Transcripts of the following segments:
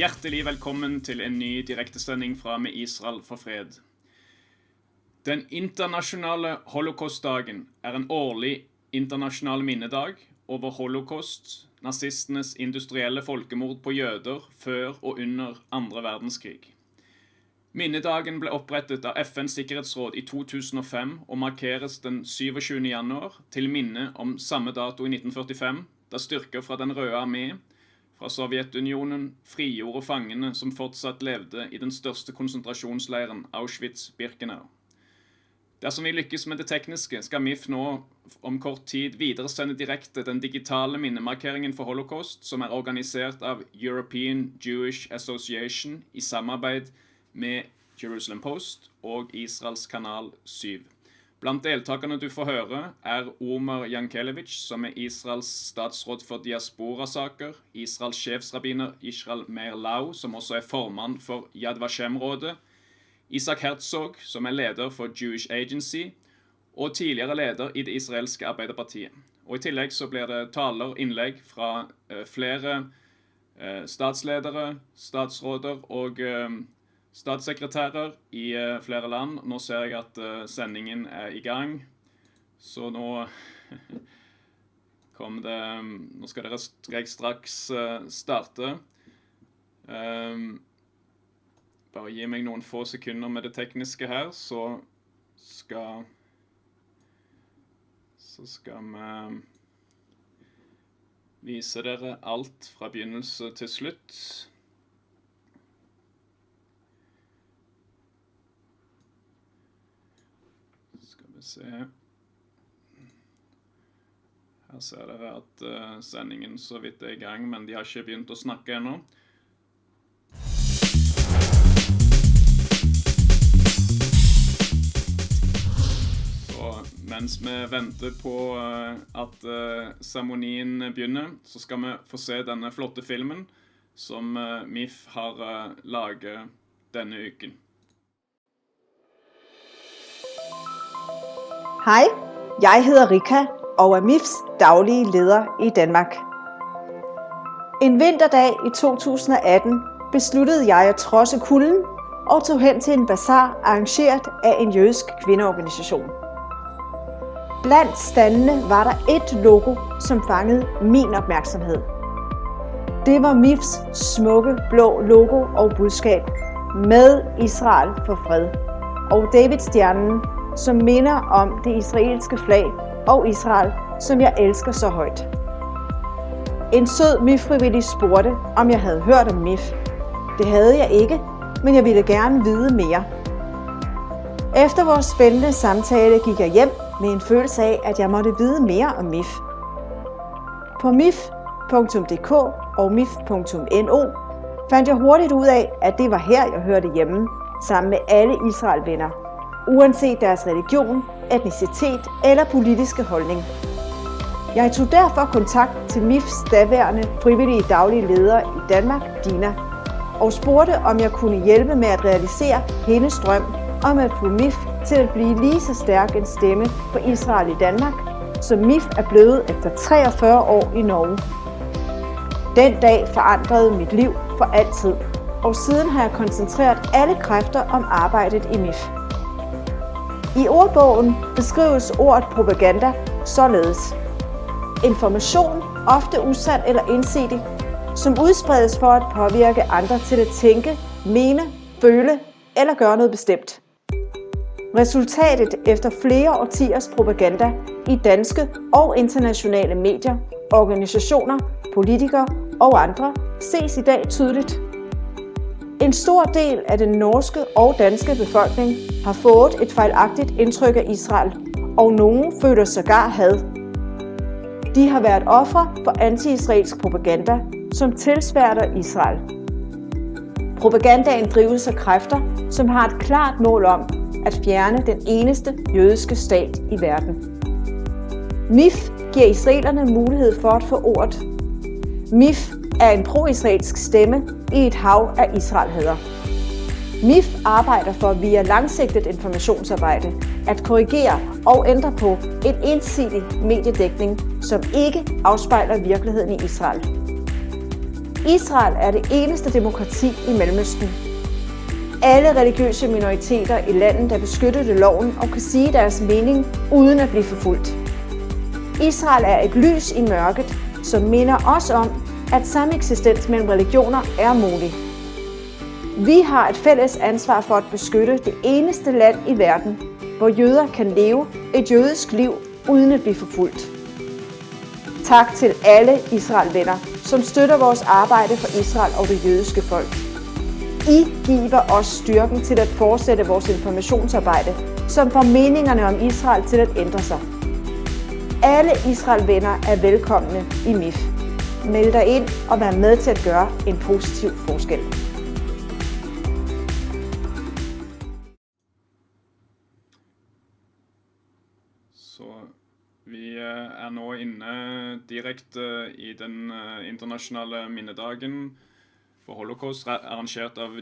Hjertelig velkommen til en ny direktesending fra Med Israel for fred. Den internasjonale Holocaust-dagen er en årlig internasjonal minnedag over holocaust, nazistenes industrielle folkemord på jøder før og under andre verdenskrig. Minnedagen ble opprettet av FNs sikkerhetsråd i 2005 og markeres den 27. januar til minne om samme dato i 1945, da styrker fra den røde armé fra Sovjetunionen frigjorde fangene som fortsatt levde i den største konsentrasjonsleiren Auschwitz-Birkenau. Dersom vi lykkes med det tekniske, skal MIFF nå om kort tid videresende direkte den digitale minnemarkeringen for Holocaust, som er organisert av Europan Jewish Association i samarbeid med Jerusalem Post og Israels kanal 7. Blant deltakerne du får høre er Omer Yankelevich, som er Israels statsråd for diasporasaker, Israels sjefsrabbiner Israel Meir Lau, som også er formann for Yad Vashem-rådet, Isak Herzog, som er leder for Jewish Agency, og tidligere leder i det israelske arbeiderpartiet. Og i tillegg så blir det taler, innlegg fra flere statsledere, statsråder og statssekretærer i flere land. Nå ser jeg at sendingen er i gang, så nå skal dere straks starte. Bare gi meg noen få sekunder med det tekniske her, så skal vi vise dere alt fra begynnelse til slutt. Skal vi se. Her ser dere at sendingen så vidt er i gang, men de har ikke begynt å snakke ennå. Mens vi venter på at seremonien begynner, så skal vi få se denne flotte filmen som MIFF har laget denne uken. Hej, jeg hedder Rika og er MIFFs daglige leder i Danmark. En vinterdag i 2018 besluttede jeg at trodse kulden og tog hen til en bazar arrangeret af en jødisk kvindeorganisation. Blandt standene var der et logo, som fangede min opmærksomhed. Det var MIFFs smukke blå logo og budskab med Israel for fred og Davidstjernen, som minder om det israelske flag og Israel, som jeg elsker så højt. En sød MIFF-frivillig spurgte, om jeg havde hørt om MIFF. Det havde jeg ikke, men jeg ville gerne vide mere. Efter vores spændende samtale gik jeg hjem med en følelse af, at jeg måtte vide mere om MIFF. På miff.dk og miff.no fandt jeg hurtigt ud af, at det var her, jeg hørte hjemme, sammen med alle Israel-venner, uanset deres religion, etnicitet eller politiske holdning. Jeg tog derfor kontakt til MIFFs daværende frivillige daglige leder i Danmark, Dina, og spurgte, om jeg kunne hjælpe med at realisere hendes drøm om at få MIFF til at blive lige så stærk en stemme for Israel i Danmark, som MIFF er blevet efter 43 år i Norge. Den dag forandrede mit liv for altid, og siden har jeg koncentreret alle kræfter om arbejdet i MIFF. I ordbogen beskrives ordet propaganda således: information, ofte usand eller ensidig, som udspredes for at påvirke andre til at tænke, mene, føle eller gøre noget bestemt. Resultatet efter flere årtiers propaganda i danske og internationale medier, organisationer, politikere og andre ses i dag tydeligt. En stor del af den norske og danske befolkning har fået et fejlagtigt indtryk af Israel, og nogen føler sågar had. De har været ofre for anti-israelsk propaganda, som tilsværter Israel. Propagandaen drives af kræfter, som har et klart mål om at fjerne den eneste jødiske stat i verden. MIFF giver israelerne mulighed for at få ordet. MIFF er en pro-israelsk stemme i et hav af Israel-hader. MIFF arbejder for via langsigtet informationsarbejde at korrigere og ændre på en ensidig mediedækning, som ikke afspejler virkeligheden i Israel. Israel det eneste demokrati i Mellemøsten. Alle religiøse minoriteter i landet beskyttet af loven og kan sige deres mening uden at blive forfulgt. Israel et lys i mørket, som minder os om, at sameksistens mellem religioner mulig. Vi har et fælles ansvar for at beskytte det eneste land i verden, hvor jøder kan leve et jødisk liv uden at blive forfulgt. Tak til alle Israel-venner, som støtter vores arbejde for Israel og det jødiske folk. I giver os styrken til at fortsætte vores informationsarbejde, som får meningerne om Israel til at ændre sig. Alle Israel-venner velkomne i MIFF. Meld dig ind og vær med til at gøre en positiv forskel. Så vi nå inne direkte i den internasjonale minnedagen for Holocaust, arrangert av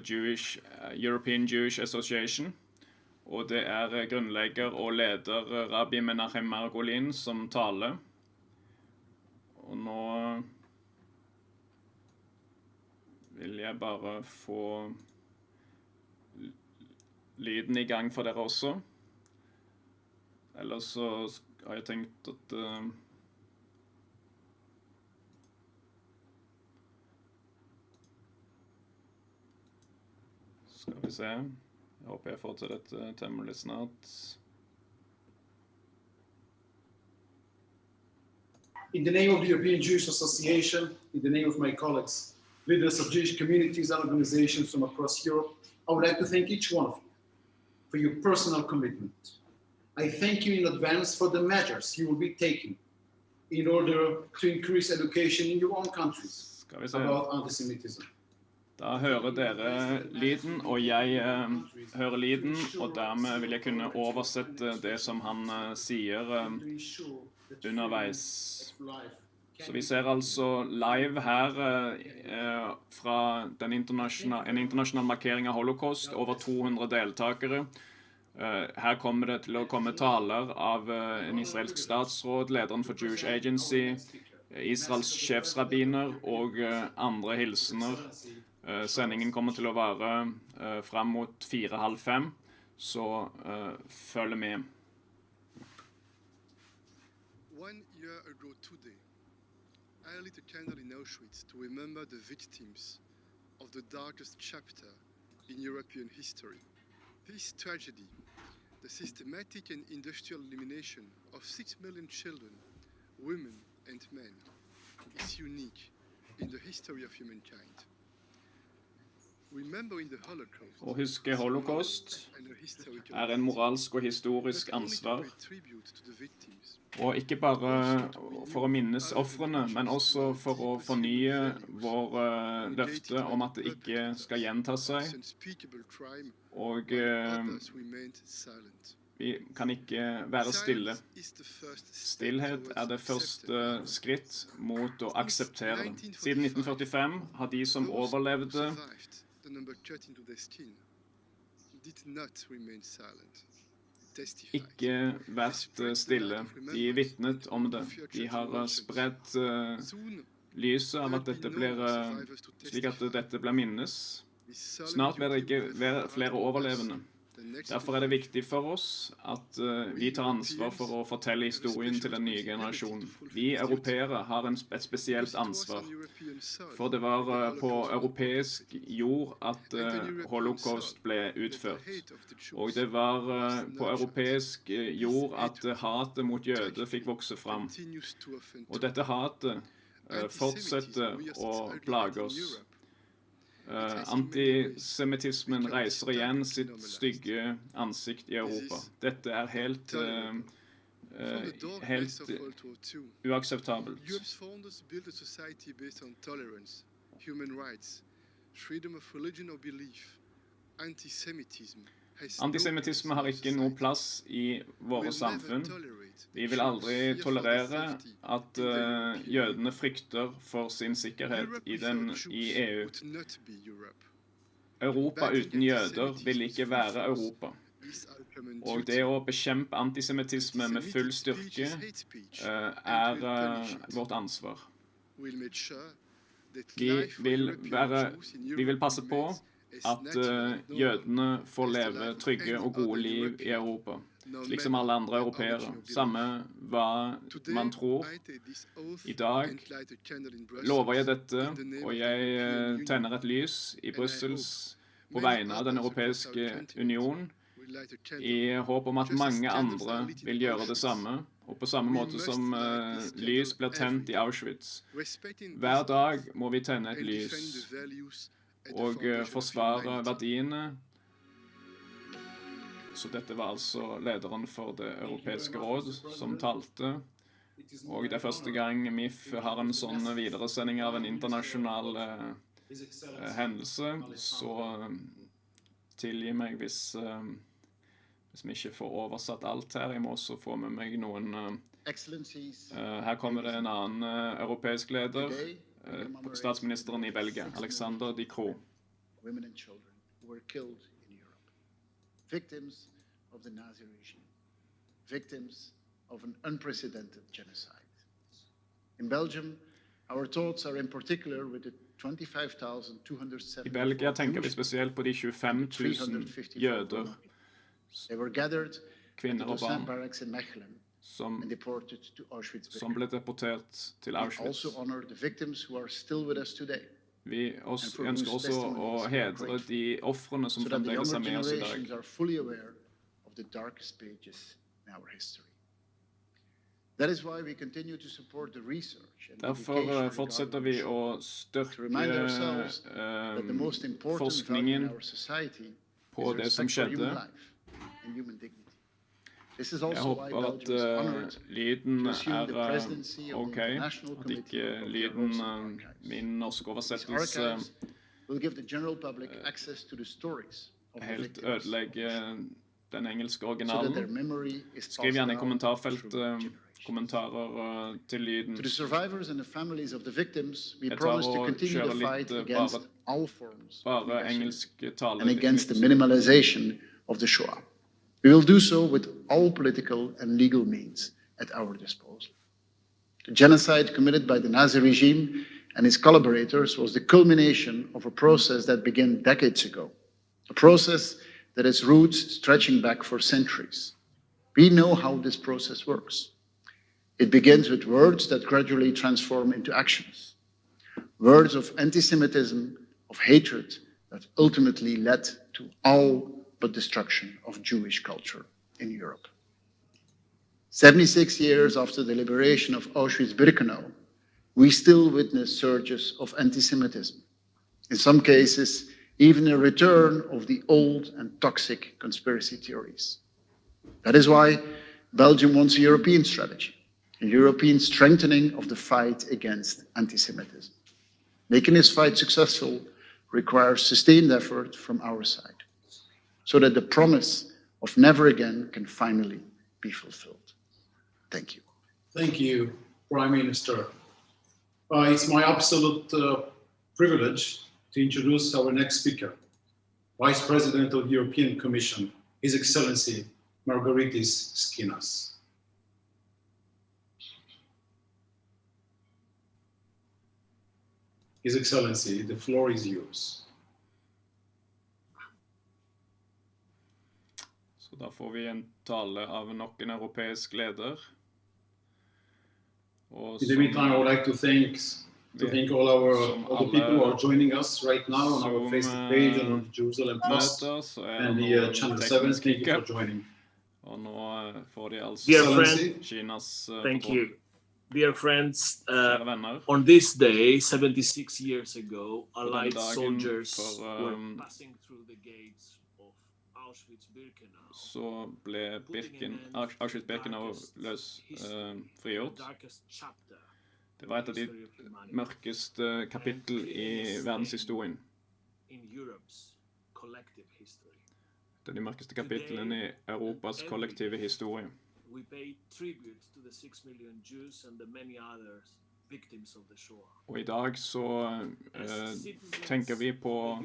European Jewish Association. Og det grunnlegger og leder Rabbi Menachem Margolin som taler. Og nå vil jeg bare få lyden i gang for dere også. Ellers så har jeg tenkt at skal vi se. Jeg håper jeg får til dette temmelig snart. In the name of the European Jewish Association, in the name of my colleagues, leaders of Jewish communities and organizations from across Europe, I would like to thank each one of you for your personal commitment. I thank you in advance for the measures you will be taking in order to increase education in your own countries about antisemitism. Da hører dere lyden, og jeg hører lyden, og dermed vil jeg kunne oversette det som han sier underveis. Så vi ser altså live her fra en internasjonal markering av Holocaust, over 200 deltakere. Her kommer det til å komme taler av en israelsk statsråd, lederen for Jewish Agency, Israels sjefsrabbiner og andre hilsener. Sendingen kommer til å være frem mot 4:30, så følg med. 1 year ago today, I lit a candle in Auschwitz to remember the victims of the darkest chapter in European history. This tragedy, the systematic and industrial elimination of 6 million children, women and men, is unique in the history of humankind. Å huske Holocaust en moralsk og historisk ansvar, og ikke bare for å minnes offrene, men også for å fornye vår løfte om at det ikke skal gjenta seg, og vi kan ikke være stille. Stillhet det første skritt mot å akseptere det. Siden 1945 har de som overlevde ikke vært stille. De vitnet om det. De har spredt lyset av at dette blir slik at dette blir minnes. Snart blir det ikke flere overlevende. Derfor det viktig for oss at vi tar ansvar for å fortelle historien til den nye generasjonen. Vi europeere har et spesielt ansvar, for det var på europeisk jord at Holocaust ble utført. Og det var på europeisk jord at hatet mot jøder fikk vokse fram. Og dette hatet fortsetter å plage oss. Antisemitismen reiser igjen sitt stygge ansikt i Europa. Dette helt uakseptabelt. Europe's founders built a society based on tolerance, human rights, freedom of religion or belief. Antisemittisme har ikke noe plass i våre samfunn. Vi vil aldri tolerere at jødene frykter for sin sikkerhet i EU. Europa uten jøder vil ikke være Europa. Og det å bekjempe antisemittisme med full styrke vårt ansvar. Vi vil passe på at jødene får leve trygge og gode liv i Europa, slik som alle andre europeere, samme hva man tror. I dag lover jeg dette, og jeg tenner et lys i Brussels på vegne av den europeiske union, i håp om at mange andre vil gjøre det samme, og på samme måte som lys blir tent i Auschwitz. Hver dag må vi tenne et lys og forsvare verdiene. Så dette var altså lederen for det europeiske råd som talte. Og det er første gang MIFF har en sånn videresending av en internasjonal hendelse, så tilgi meg hvis vi ikke får oversatt alt her. Jeg må også få med meg noen her kommer det en annen europeisk leder, statsministeren i Belgia, Alexander De Croo. Women and children who were killed in Europe. Victims of the Nazi regime. Victims of an unprecedented genocide. In Belgium, our thoughts are in particular with the 25,207 I Belgia tenker vi spesielt på de 25,000 jøder, kvinner og barn, som ble deportert til Auschwitz. Vi ønsker også å hedre de ofrene som fremdeles er med oss i dag. Derfor fortsetter vi å styrke forskningen på det som skjedde. Jeg håper at lyden er ok, at ikke lyden min norske oversettelse helt ødelegger den engelske originalen. Skriv gjerne i kommentarfeltet kommentarer til lyden. Jeg tar og kjører litt bare engelsk tale. We will do so with all political and legal means at our disposal. The genocide committed by the Nazi regime and its collaborators was the culmination of a process that began decades ago, a process that has roots stretching back for centuries. We know how this process works. It begins with words that gradually transform into actions, words of anti-Semitism, of hatred, that ultimately led to all but destruction of Jewish culture in Europe. 76 years after the liberation of Auschwitz-Birkenau, we still witness surges of anti-Semitism. In some cases, even a return of the old and toxic conspiracy theories. That is why Belgium wants a European strategy, a European strengthening of the fight against anti-Semitism. Making this fight successful requires sustained effort from our side, so that the promise of never again can finally be fulfilled. Thank you. Thank you, Prime Minister. It's my absolute privilege to introduce our next speaker, Vice President of the European Commission, His Excellency Margaritis Skinas. His Excellency, the floor is yours. Så da får vi en tale av nok en europeisk leder. In the meantime, I would like to thank all the people who are joining us right now on our Facebook page and on the Jerusalem Post and the Channel 7. Thank you for joining. Og nå får de altså Dear friend, Kinas thank you. Dear friends, on this day, 76 years ago, Allied soldiers were passing through the gates of Auschwitz-Birkenau. Så ble Auschwitz-Birkenau frigjort. Det var et av de mørkeste kapittel i verdenshistorien. Det er de mørkeste kapitlene i Europas kollektive historie. Og i dag så tenker vi på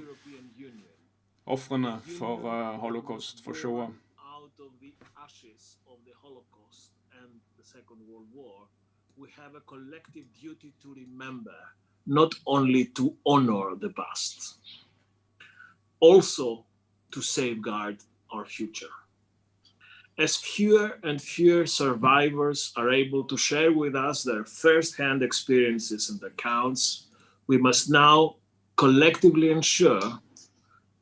ofrene for Holocaust, for Shoah. Out of the ashes of the Holocaust and the Second World War, we have a collective duty to remember not only to honor the past, also to safeguard our future. As fewer and fewer survivors are able to share with us their first-hand experiences and accounts, we must now collectively ensure,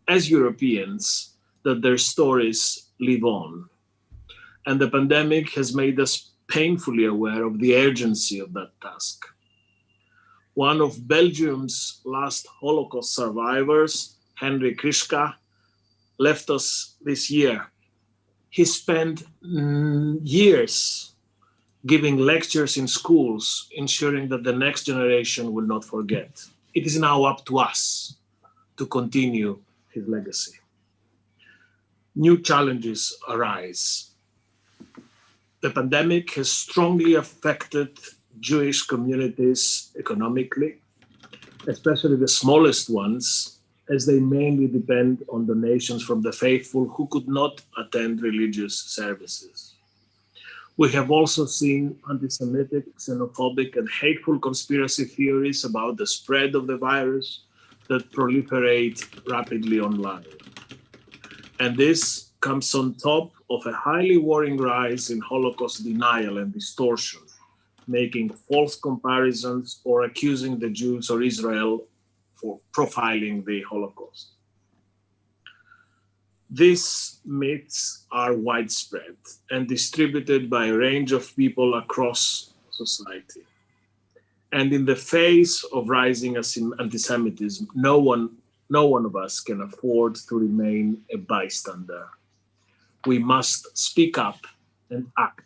as Europeans, that their stories live on. And the pandemic has made us painfully aware of the urgency of that task. One of Belgium's last Holocaust survivors, Henry Krischka, left us this year. He spent years giving lectures in schools, ensuring that the next generation will not forget. It is now up to us to continue his legacy. New challenges arise. The pandemic has strongly affected Jewish communities economically, especially the smallest ones, as they mainly depend on donations from the faithful who could not attend religious services. We have also seen anti-Semitic, xenophobic, and hateful conspiracy theories about the spread of the virus that proliferate rapidly online. And this comes on top of a highly worrying rise in Holocaust denial and distortion, making false comparisons or accusing the Jews or Israel for profiling the Holocaust. These myths are widespread and distributed by a range of people across society. And in the face of rising anti-Semitism, no one of us can afford to remain a bystander. We must speak up and act.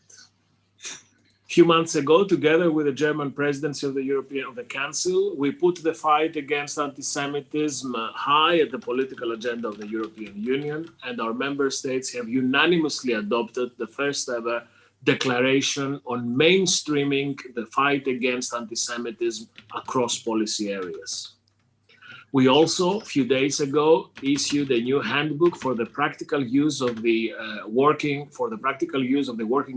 A few months ago, together with the German presidency of the Council, we put the fight against anti-Semitism high at the political agenda of the European Union, and our member states have unanimously adopted the first ever declaration on mainstreaming the fight against anti-Semitism across policy areas. We also, a few days ago, issued a new handbook for the practical use of the working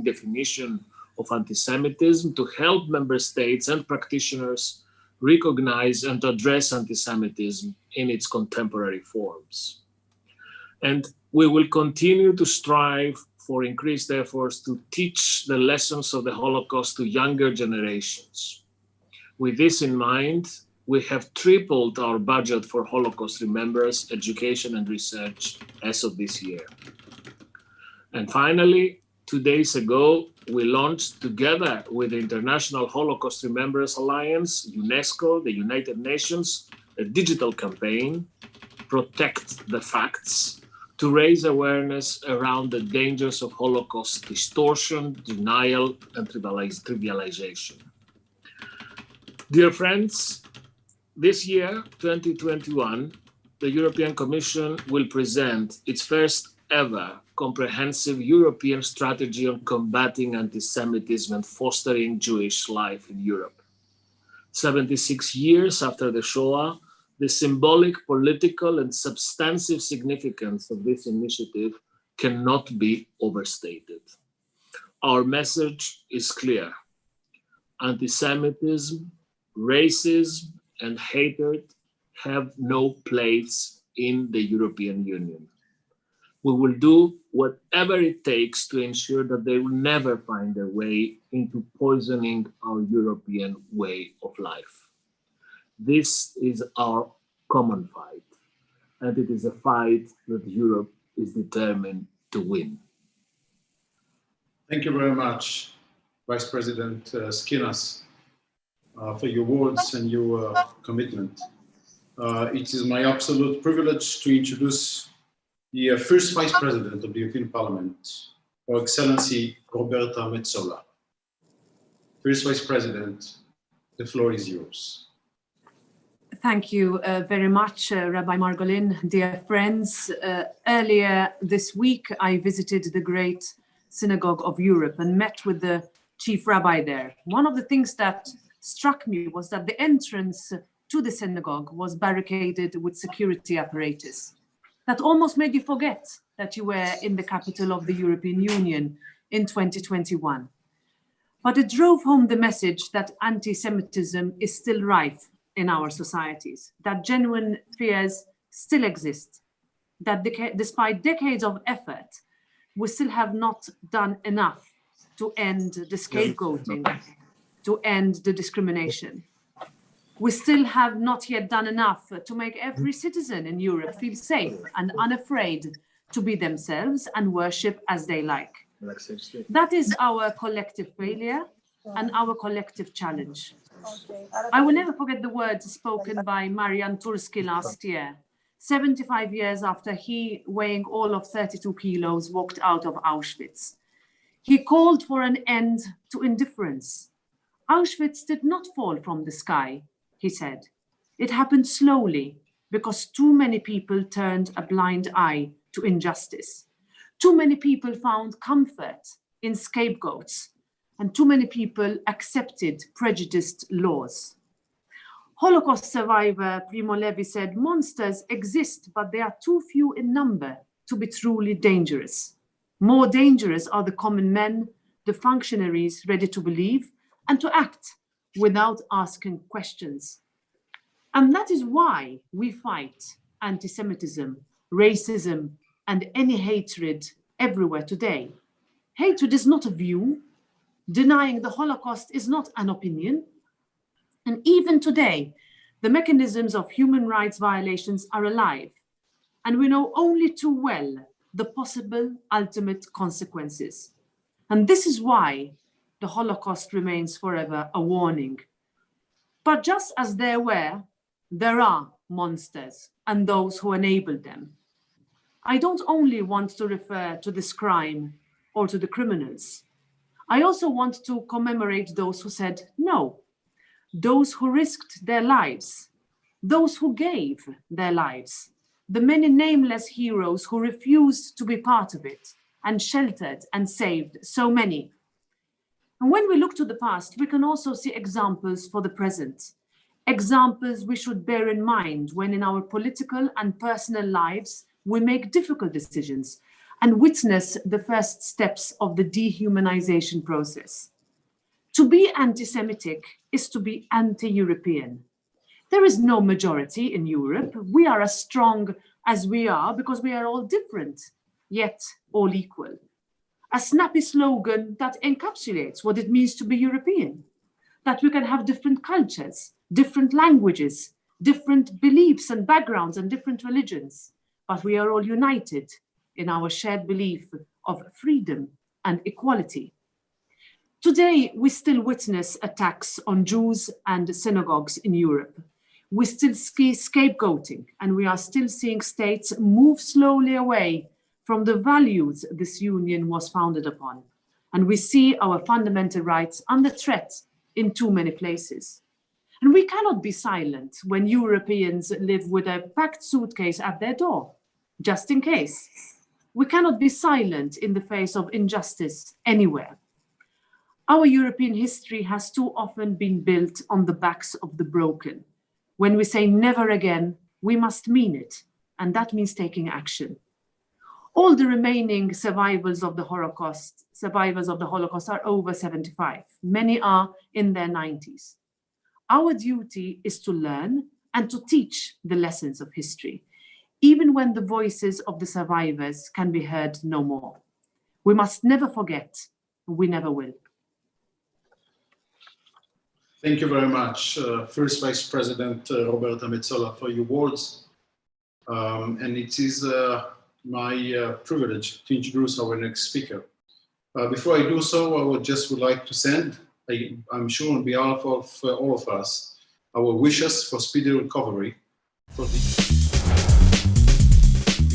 definition of anti-Semitism to help member states and practitioners recognize and address anti-Semitism in its contemporary forms. And we will continue to strive for increased efforts to teach the lessons of the Holocaust to younger generations. With this in mind, we have tripled our budget for Holocaust remembrance, education, and research as of this year. And finally, 2 days ago, we launched, together with the International Holocaust Remembrance Alliance, UNESCO, the United Nations, a digital campaign, Protect the Facts, to raise awareness around the dangers of Holocaust distortion, denial, and trivialization. Dear friends, this year, 2021, the European Commission will present its first ever comprehensive European strategy on combating anti-Semitism and fostering Jewish life in Europe. 76 years after the Shoah, the symbolic, political, and substantive significance of this initiative cannot be overstated. Our message is clear. Anti-Semitism, racism, and hatred have no place in the European Union. We will do whatever it takes to ensure that they will never find their way into poisoning our European way of life. This is our common fight, and it is a fight that Europe is determined to win. Thank you very much, Vice President Skinas, for your words and your commitment. It is my absolute privilege to introduce the first Vice President of the European Parliament, Her Excellency Roberta Metsola. First Vice President, the floor is yours. Thank you very much, Rabbi Margolin. Dear friends, earlier this week, I visited the Great Synagogue of Europe and met with the chief rabbi there. One of the things that struck me was that the entrance to the synagogue was barricaded with security apparatus. That almost made you forget that you were in the capital of the European Union in 2021. But it drove home the message that anti-Semitism is still rife in our societies, that genuine fears still exist, that despite decades of effort, we still have not done enough to end the scapegoating, to end the discrimination. We still have not yet done enough to make every citizen in Europe feel safe and unafraid to be themselves and worship as they like. That is our collective failure and our collective challenge. I will never forget the words spoken by Marian Turski last year, 75 years after he, weighing all of 32 kilos, walked out of Auschwitz. He called for an end to indifference. Auschwitz did not fall from the sky, he said. It happened slowly because too many people turned a blind eye to injustice. Too many people found comfort in scapegoats, and too many people accepted prejudiced laws. Holocaust survivor Primo Levi said, monsters exist, but they are too few in number to be truly dangerous. More dangerous are the common men, the functionaries ready to believe and to act without asking questions. And that is why we fight anti-Semitism, racism, and any hatred everywhere today. Hatred is not a view. Denying the Holocaust is not an opinion. And even today, the mechanisms of human rights violations are alive, and we know only too well the possible ultimate consequences. And this is why the Holocaust remains forever a warning. But just as there are monsters and those who enabled them. I don't only want to refer to this crime or to the criminals. I also want to commemorate those who said no, those who risked their lives, those who gave their lives, the many nameless heroes who refused to be part of it and sheltered and saved so many. And when we look to the past, we can also see examples for the present, examples we should bear in mind when in our political and personal lives we make difficult decisions and witness the first steps of the dehumanization process. To be anti-Semitic is to be anti-European. There is no majority in Europe. We are as strong as we are because we are all different, yet all equal. A snappy slogan that encapsulates what it means to be European, that we can have different cultures, different languages, different beliefs and backgrounds and different religions, but we are all united in our shared belief of freedom and equality. Today, we still witness attacks on Jews and synagogues in Europe. We still see scapegoating, and we are still seeing states move slowly away from the values this union was founded upon. And we see our fundamental rights under threat in too many places. And we cannot be silent when Europeans live with a packed suitcase at their door, just in case. We cannot be silent in the face of injustice anywhere. Our European history has too often been built on the backs of the broken. When we say never again, we must mean it, and that means taking action. All the remaining survivors of the Holocaust are over 75. Many are in their 90s. Our duty is to learn and to teach the lessons of history, even when the voices of the survivors can be heard no more. We must never forget, we never will. Thank you very much, First Vice President Roberta Metsola, for your words. And it is my privilege to introduce our next speaker. Before I do so, I would like to send, I'm sure on behalf of all of us, our wishes for speedy recovery for the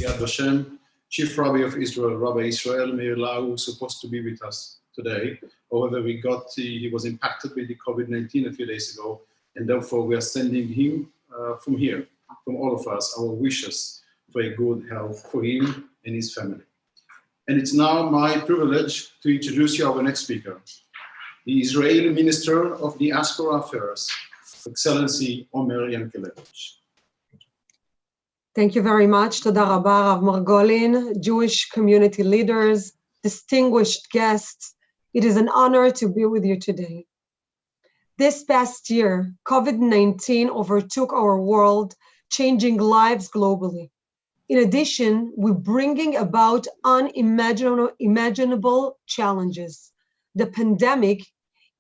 Yad Vashem, Chief Rabbi of Israel, Rabbi Israel Meir Lau, who was supposed to be with us today. However, he was impacted with the COVID-19 a few days ago, and therefore we are sending him from here, from all of us, our wishes for a good health for him and his family. And it's now my privilege to introduce you our next speaker, the Israeli Minister of Diaspora Affairs, Excellency Omer Yankelevich. Thank you very much. Toda Rabba, Rav Margolin, Jewish community leaders, distinguished guests. It is an honor to be with you today. This past year, COVID-19 overtook our world, changing lives globally. In addition, we're bringing about unimaginable challenges. The pandemic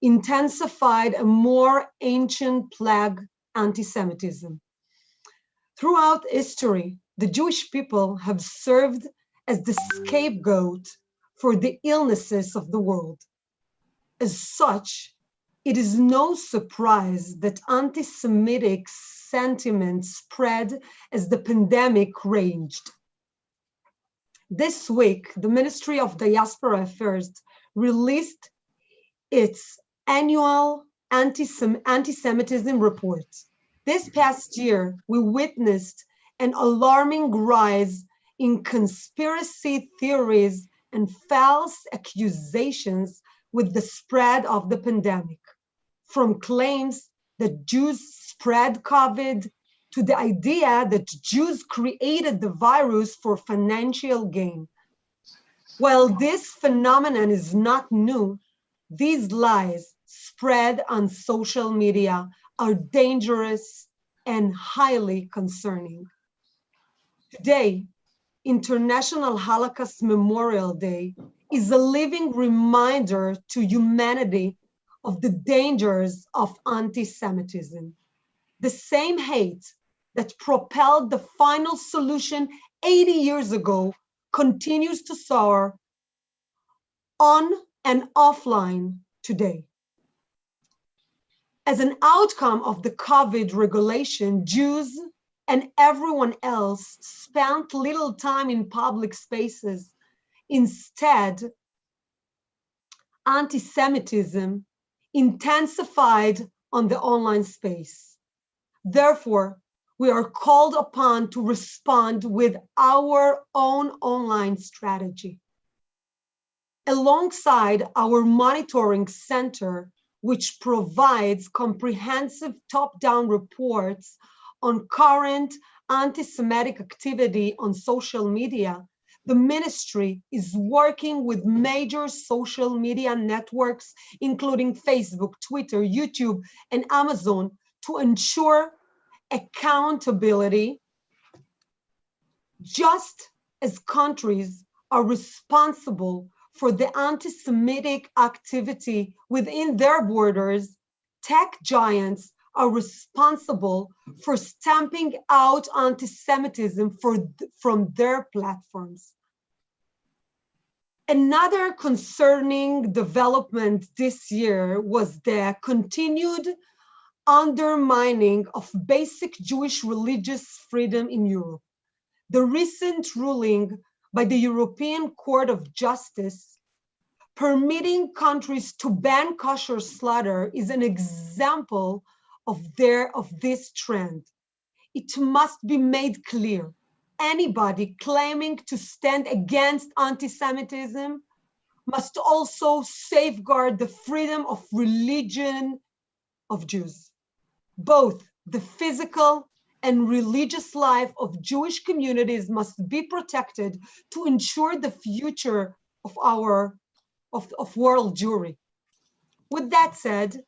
intensified a more ancient plague, anti-Semitism. Throughout history, the Jewish people have served as the scapegoat for the illnesses of the world. As such, it is no surprise that anti-Semitic sentiments spread as the pandemic raged. This week, the Ministry of Diaspora Affairs released its annual anti-Semitism report. This past year, we witnessed an alarming rise in conspiracy theories and false accusations with the spread of the pandemic, from claims that Jews spread COVID to the idea that Jews created the virus for financial gain. While this phenomenon is not new, these lies spread on social media are dangerous and highly concerning. Today, International Holocaust Memorial Day is a living reminder to humanity of the dangers of anti-Semitism. The same hate that propelled the final solution 80 years ago continues to soar on and offline today. As an outcome of the COVID regulation, Jews and everyone else spent little time in public spaces. Instead, anti-Semitism intensified on the online space. Therefore, we are called upon to respond with our own online strategy. Alongside our monitoring center, which provides comprehensive top-down reports on current anti-Semitic activity on social media, the ministry is working with major social media networks, including Facebook, Twitter, YouTube, and Amazon, to ensure accountability, just as countries are responsible for the anti-Semitic activity within their borders. Tech giants are responsible for stamping out anti-Semitism from their platforms. Another concerning development this year was the continued undermining of basic Jewish religious freedom in Europe. The recent ruling by the European Court of Justice permitting countries to ban kosher slaughter is an example of this trend. It must be made clear, anybody claiming to stand against anti-Semitism must also safeguard the freedom of religion of Jews. Both the physical and religious life of Jewish communities must be protected to ensure the future of world Jewry. With that said,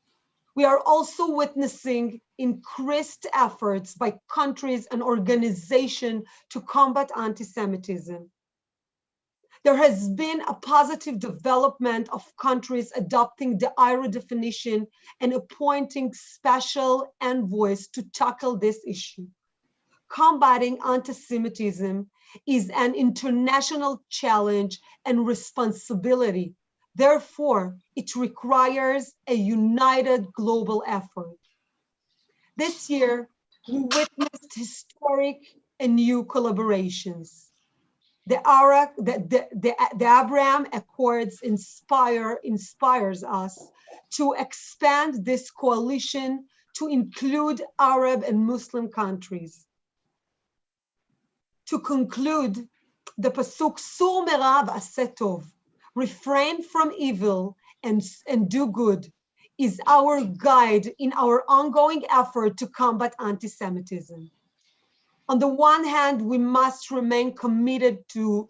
we are also witnessing increased efforts by countries and organizations to combat anti-Semitism. There has been a positive development of countries adopting the IHRA definition and appointing special envoys to tackle this issue. Combating anti-Semitism is an international challenge and responsibility. Therefore, it requires a united global effort. This year, we witnessed historic and new collaborations. The Abraham Accords inspires us to expand this coalition to include Arab and Muslim countries. To conclude, the pasuk Sur merav aseh tov, refrain from evil and do good, is our guide in our ongoing effort to combat anti-Semitism. On the one hand, we must remain committed to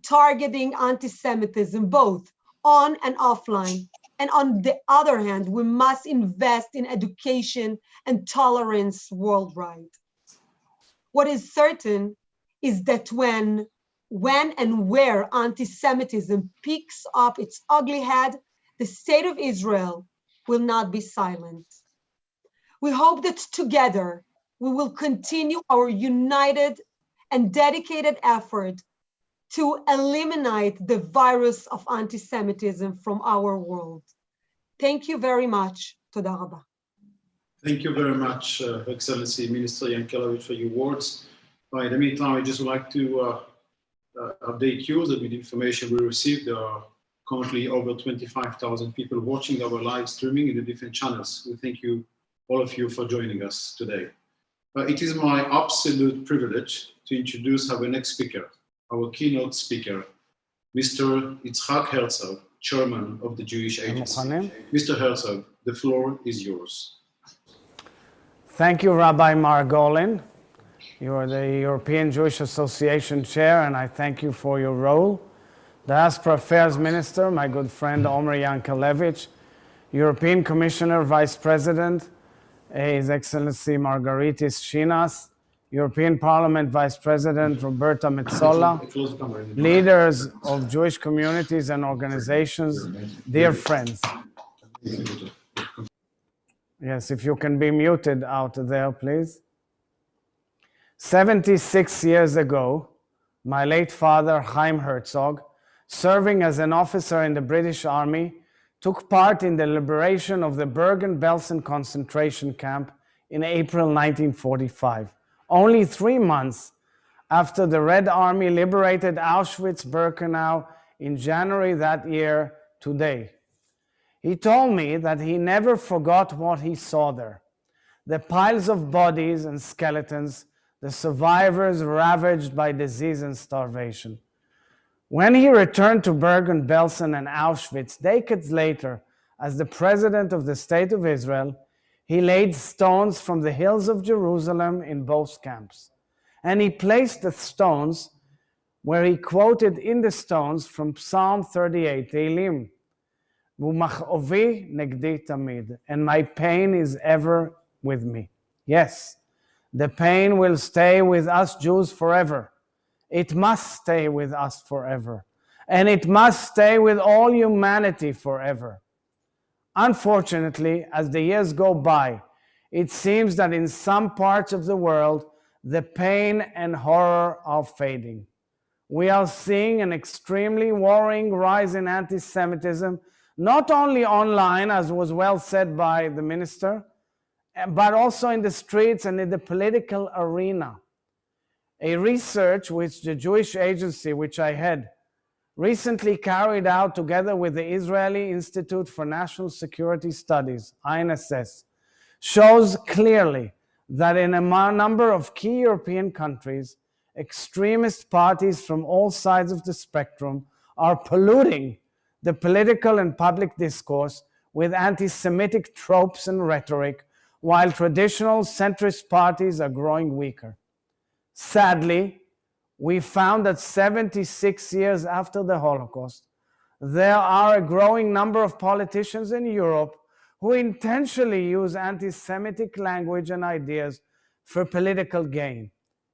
targeting anti-Semitism, both on and offline, And on the other hand, we must invest in education and tolerance worldwide. What is certain is that when and where anti-Semitism picks up its ugly head, the state of Israel will not be silent. We hope that together we will continue our united and dedicated effort to eliminate the virus of anti-Semitism from our world. Thank you very much. Toda rabba. Thank you very much, Excellency Minister Yankelevich, for your words. In the meantime, I just would like to update you that with the information we received, there are currently over 25,000 people watching our live streaming in the different channels. We thank you, all of you, for joining us today. It is my absolute privilege to introduce our next speaker, our keynote speaker, Mr. Yitzhak Herzog, Chairman of the Jewish Agency. Mr. Herzog, the floor is yours. Thank you, Rabbi Margolin. You are the European Jewish Association Chair, and I thank you for your role. Diaspora Affairs Minister, my good friend Omer Yankelevich, European Commissioner, Vice President, His Excellency Margaritis Shinas, European Parliament Vice President Roberta Metsola, leaders of Jewish communities and organizations, dear friends. Yes, if you can be muted out there, please. 76 years ago, my late father, Chaim Herzog, serving as an officer in the British Army, took part in the liberation of the Bergen-Belsen concentration camp in April 1945, only 3 months after the Red Army liberated Auschwitz-Birkenau in January that year today. He told me that he never forgot what he saw there. The piles of bodies and skeletons, the survivors ravaged by disease and starvation. When he returned to Bergen-Belsen and Auschwitz decades later as the President of the State of Israel, he laid stones from the hills of Jerusalem in both camps. And he placed the stones where he quoted in the stones from Psalm 38, Tehillim, V'mach'ovi negdi tamid, and my pain is ever with me. Yes, the pain will stay with us Jews forever. It must stay with us forever. And it must stay with all humanity forever. Unfortunately, as the years go by, it seems that in some parts of the world, the pain and horror are fading. We are seeing an extremely worrying rise in anti-Semitism, not only online, as was well said by the minister, but also in the streets and in the political arena. A research which the Jewish Agency, which I head, recently carried out together with the Israeli Institute for National Security Studies, INSS, shows clearly that in a number of key European countries, extremist parties from all sides of the spectrum are polluting the political and public discourse with anti-Semitic tropes and rhetoric, while traditional centrist parties are growing weaker. Sadly, we found that 76 years after the Holocaust, there are a growing number of politicians in Europe who intentionally use anti-Semitic language and ideas for political gain.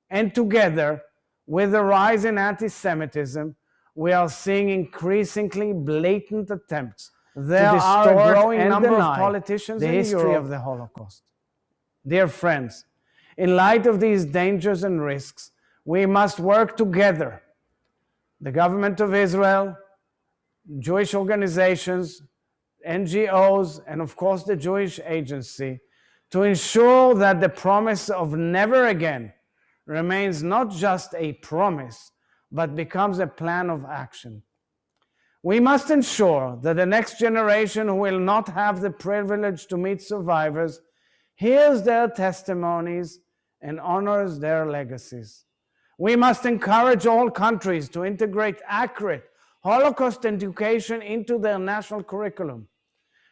And together, with the rise in anti-Semitism, we are seeing increasingly blatant attempts there are a growing number of politicians in history of the Holocaust. Dear friends, in light of these dangers and risks, we must work together. The government of Israel, Jewish organizations, NGOs, and of course the Jewish Agency, to ensure that the promise of never again remains not just a promise, but becomes a plan of action. We must ensure that the next generation who will not have the privilege to meet survivors hears their testimonies and honors their legacies. We must encourage all countries to integrate accurate Holocaust education into their national curriculum.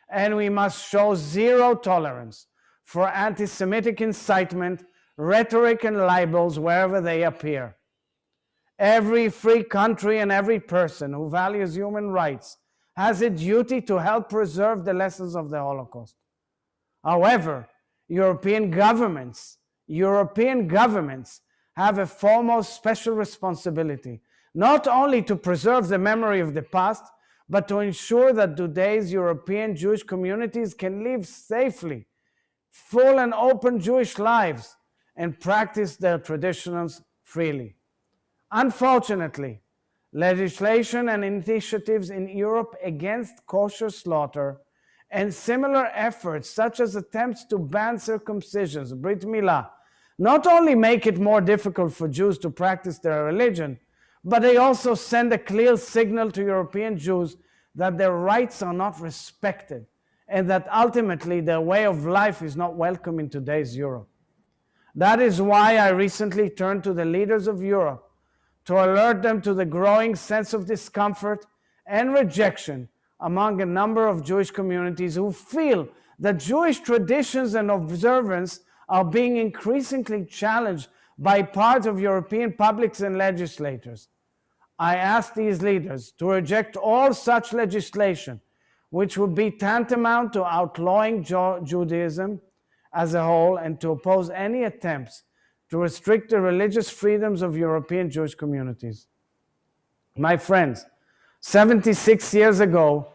And we must show zero tolerance for anti-Semitic incitement, rhetoric, and libels wherever they appear. Every free country and every person who values human rights has a duty to help preserve the lessons of the Holocaust. However, European governments have a foremost special responsibility, not only to preserve the memory of the past, but to ensure that today's European Jewish communities can live safely, full and open Jewish lives, and practice their traditions freely. Unfortunately, legislation and initiatives in Europe against kosher slaughter and similar efforts such as attempts to ban circumcisions, Brit Milah, not only make it more difficult for Jews to practice their religion, but they also send a clear signal to European Jews that their rights are not respected and that ultimately their way of life is not welcome in today's Europe. That is why I recently turned to the leaders of Europe to alert them to the growing sense of discomfort and rejection among a number of Jewish communities who feel that Jewish traditions and observance are being increasingly challenged by part of European publics and legislators. I ask these leaders to reject all such legislation, which would be tantamount to outlawing Judaism as a whole, and to oppose any attempts to restrict the religious freedoms of European Jewish communities. My friends, 76 years ago,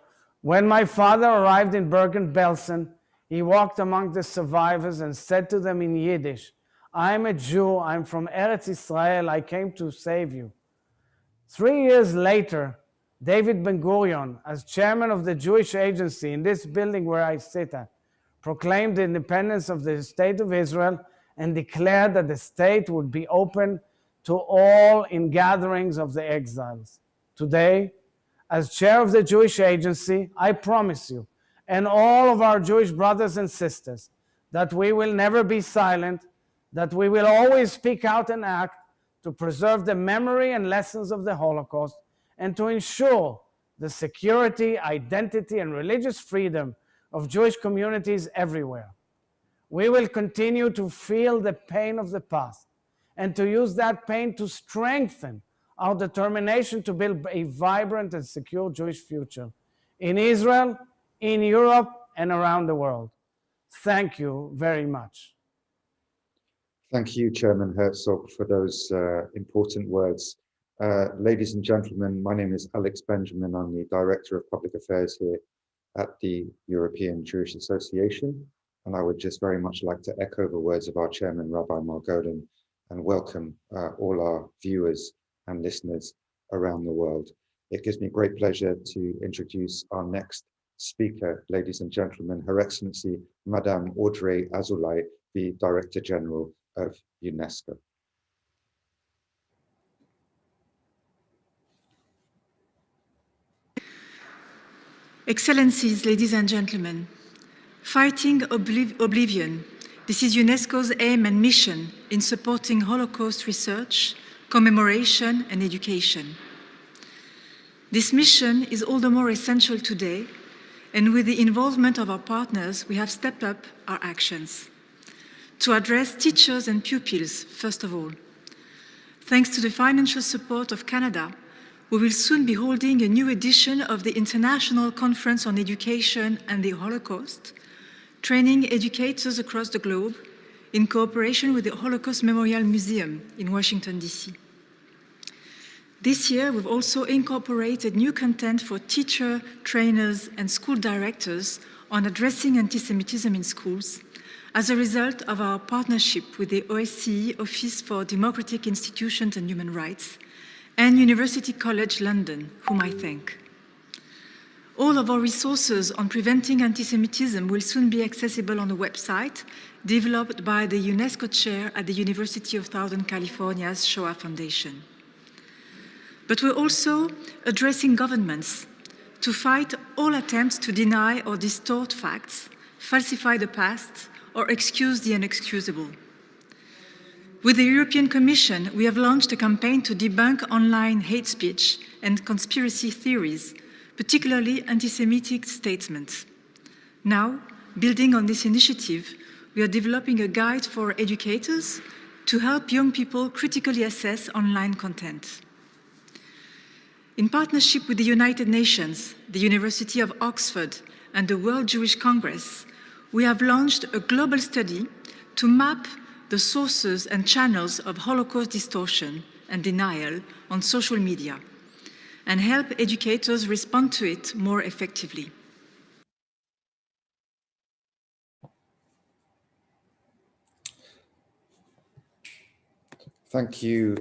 when my father arrived in Bergen-Belsen, he walked among the survivors and said to them in Yiddish, "I'm a Jew, I'm from Eretz Israel, I came to save you." 3 years later, David Ben-Gurion, as chairman of the Jewish Agency in this building where I sit at, proclaimed the independence of the State of Israel and declared that the state would be open to all in gatherings of the exiles. Today, as chair of the Jewish Agency, I promise you, and all of our Jewish brothers and sisters, that we will never be silent, that we will always speak out and act to preserve the memory and lessons of the Holocaust and to ensure the security, identity, and religious freedom of Jewish communities everywhere. We will continue to feel the pain of the past and to use that pain to strengthen our determination to build a vibrant and secure Jewish future in Israel, in Europe, and around the world. Thank you very much. Thank you, Chairman Herzog, for those important words. Ladies and gentlemen, my name is Alex Benjamin. I'm the Director of Public Affairs here at the European Jewish Association. And I would just very much like to echo the words of our Chairman, Rabbi Margolin, and welcome all our viewers and listeners around the world. It gives me great pleasure to introduce our next speaker, ladies and gentlemen, Her Excellency, Madame Audrey Azoulay, the Director General of UNESCO. Excellencies, ladies and gentlemen, fighting oblivion, this is UNESCO's aim and mission in supporting Holocaust research, commemoration, and education. This mission is all the more essential today, and with the involvement of our partners, we have stepped up our actions to address teachers and pupils, first of all. Thanks to the financial support of Canada, we will soon be holding a new edition of the International Conference on Education and the Holocaust, training educators across the globe in cooperation with the Holocaust Memorial Museum in Washington, D.C. This year, we've also incorporated new content for teacher, trainers, and school directors on addressing anti-Semitism in schools as a result of our partnership with the OSCE Office for Democratic Institutions and Human Rights and University College London, whom I thank. All of our resources on preventing anti-Semitism will soon be accessible on the website developed by the UNESCO chair at the University of Southern California's Shoah Foundation. But we're also addressing governments to fight all attempts to deny or distort facts, falsify the past, or excuse the inexcusable. With the European Commission, we have launched a campaign to debunk online hate speech and conspiracy theories, particularly anti-Semitic statements. Now, building on this initiative, we are developing a guide for educators to help young people critically assess online content. In partnership with the United Nations, the University of Oxford, and the World Jewish Congress, we have launched a global study to map the sources and channels of Holocaust distortion and denial on social media and help educators respond to it more effectively. Thank you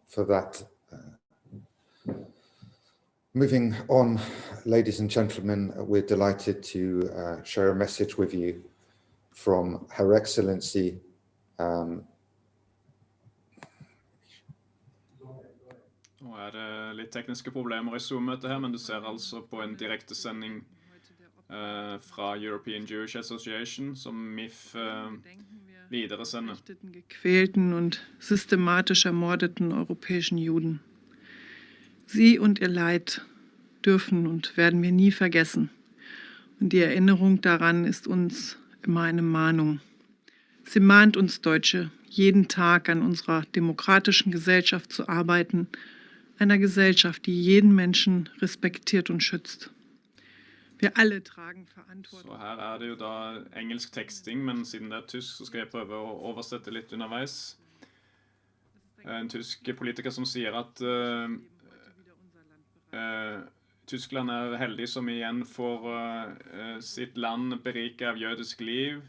for that. Moving on, ladies and gentlemen, we're delighted to share a message with you from Her Excellency Nå det litt tekniske problemer I Zoom-møtet her, men du ser altså på en direktesending fra European Jewish Association, som MIFF videresender. Gequälten und systematisch ermordeten europäischen Juden. Sie und ihr Leid dürfen und werden wir nie vergessen. Und die Erinnerung daran ist uns immer eine Mahnung. Sie mahnt uns Deutsche, jeden Tag an unserer demokratischen Gesellschaft zu arbeiten, einer Gesellschaft, die jeden Menschen respektiert und schützt. Wir alle tragen Verantwortung. Så her det jo da engelsk teksting, men siden det tysk, så skal jeg prøve å oversette litt underveis. En tysk politiker som sier at Tyskland heldig som igjen får sitt land beriket av jødisk liv,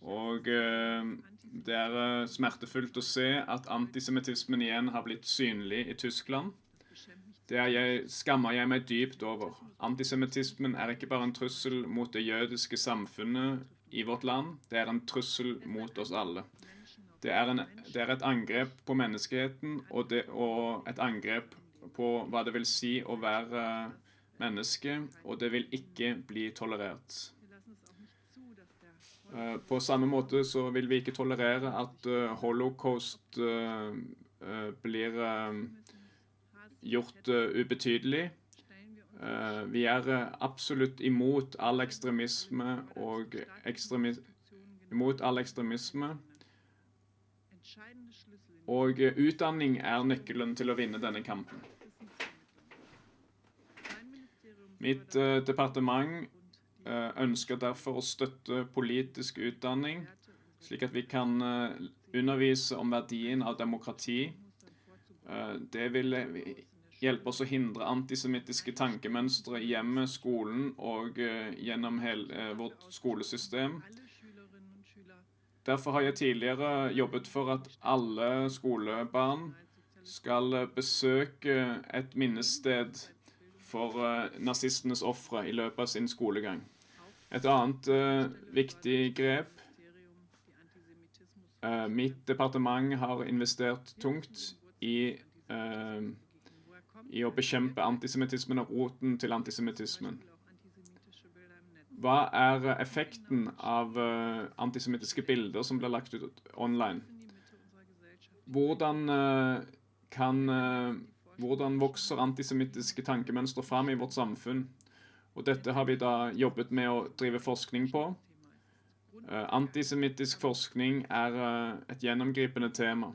og det smertefullt å se at antisemitismen igjen har blitt synlig I Tyskland. Det skammer jeg meg dypt over. Antisemitismen ikke bare en trussel mot det jødiske samfunnet I vårt land, det en trussel mot oss alle. Det et angrep på menneskeheten, og et angrep på hva det vil si å være menneske, og det vil ikke bli tolerert. På samme måte så vil vi ikke tolerere at holocaust blir gjort ubetydelig. Vi absolutt imot all ekstremisme og imot all ekstremisme. Og utdanning nøkkelen til å vinne denne kampen. Mitt departement ønsker derfor å støtte politisk utdanning, slik at vi kan undervise om verdien av demokrati. Det vil hjelpe oss å hindre antisemittiske tankemønstre I hjemmet, skolen og gjennom hele vårt skolesystem. Derfor har jeg tidligere jobbet for at alle skolebarn skal besøke et minnested for nazistenes ofre I løpet av sin skolegang. Et annet viktig grep. Mitt departement har investert tungt I å bekjempe antisemitismen og roten til antisemittismen. Hva effekten av antisemittiske bilder som blir lagt ut online? Hvordan vokser antisemittiske tankemønstre frem I vårt samfunn? Og dette har vi da jobbet med å drive forskning på. Antisemittisk forskning et gjennomgripende tema.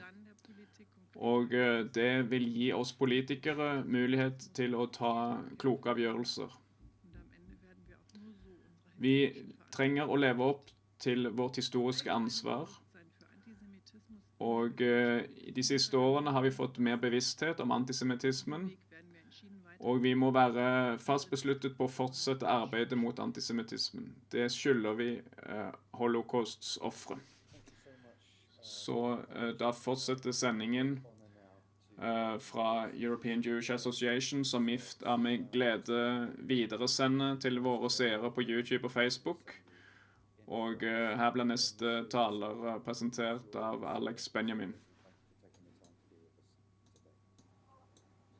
Og det vil gi oss politikere mulighet til å ta kloke avgjørelser. Vi trenger å leve opp til vårt historiske ansvar. Og I de siste årene har vi fått mer bevissthet om antisemittismen. Og vi må være fast besluttet på å fortsette arbeidet mot antisemittismen. Det skylder vi Holocausts ofre. Så da fortsetter sendingen fra European Jewish Association, som MIFF med glede videresender til våre seere på YouTube og Facebook. Og her blir neste taler presentert av Alex Benjamin.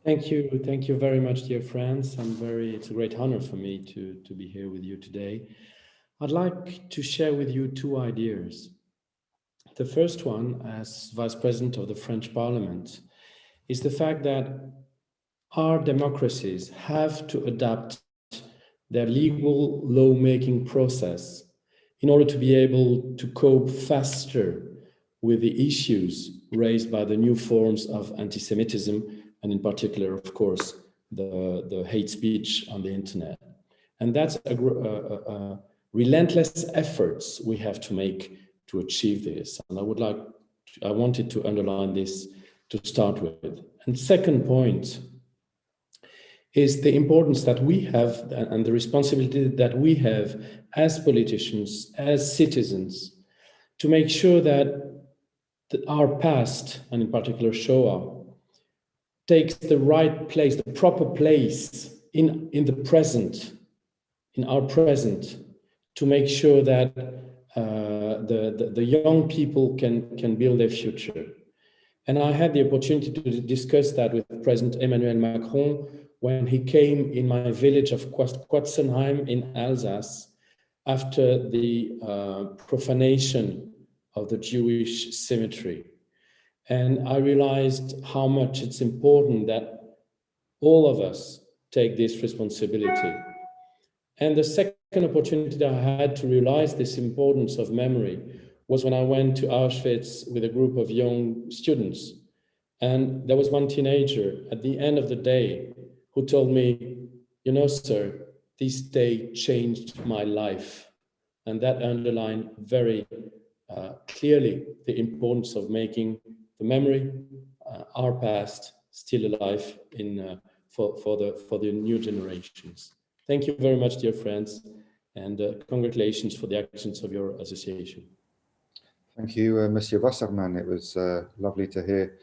Thank you very much, dear friends. It's a great honor for me to be here with you today. I'd like to share with you two ideas. The first one, as Vice President of the French Parliament, is the fact that our democracies have to adapt their legal lawmaking process in order to be able to cope faster with the issues raised by the new forms of anti-Semitism and in particular, of course, the hate speech on the internet. And that's a relentless efforts we have to make to achieve this. And I wanted to underline this to start with. And second point is the importance that we have and the responsibility that we have as politicians, as citizens, to make sure that our past, and in particular Shoah, takes the right place, the proper place in the present, in our present, to make sure that the young people can build their future. And I had the opportunity to discuss that with President Emmanuel Macron when he came in my village of Quatzenheim in Alsace after the profanation of the Jewish cemetery. And I realized how much it's important that all of us take this responsibility. And the second opportunity that I had to realize this importance of memory was when I went to Auschwitz with a group of young students. And there was one teenager at the end of the day who told me, you know, sir, this day changed my life. And that underlined very clearly the importance of making the memory, our past, still alive for the new generations. Thank you very much, dear friends, and congratulations for the actions of your association. Thank you, Monsieur Wasserman. It was lovely to hear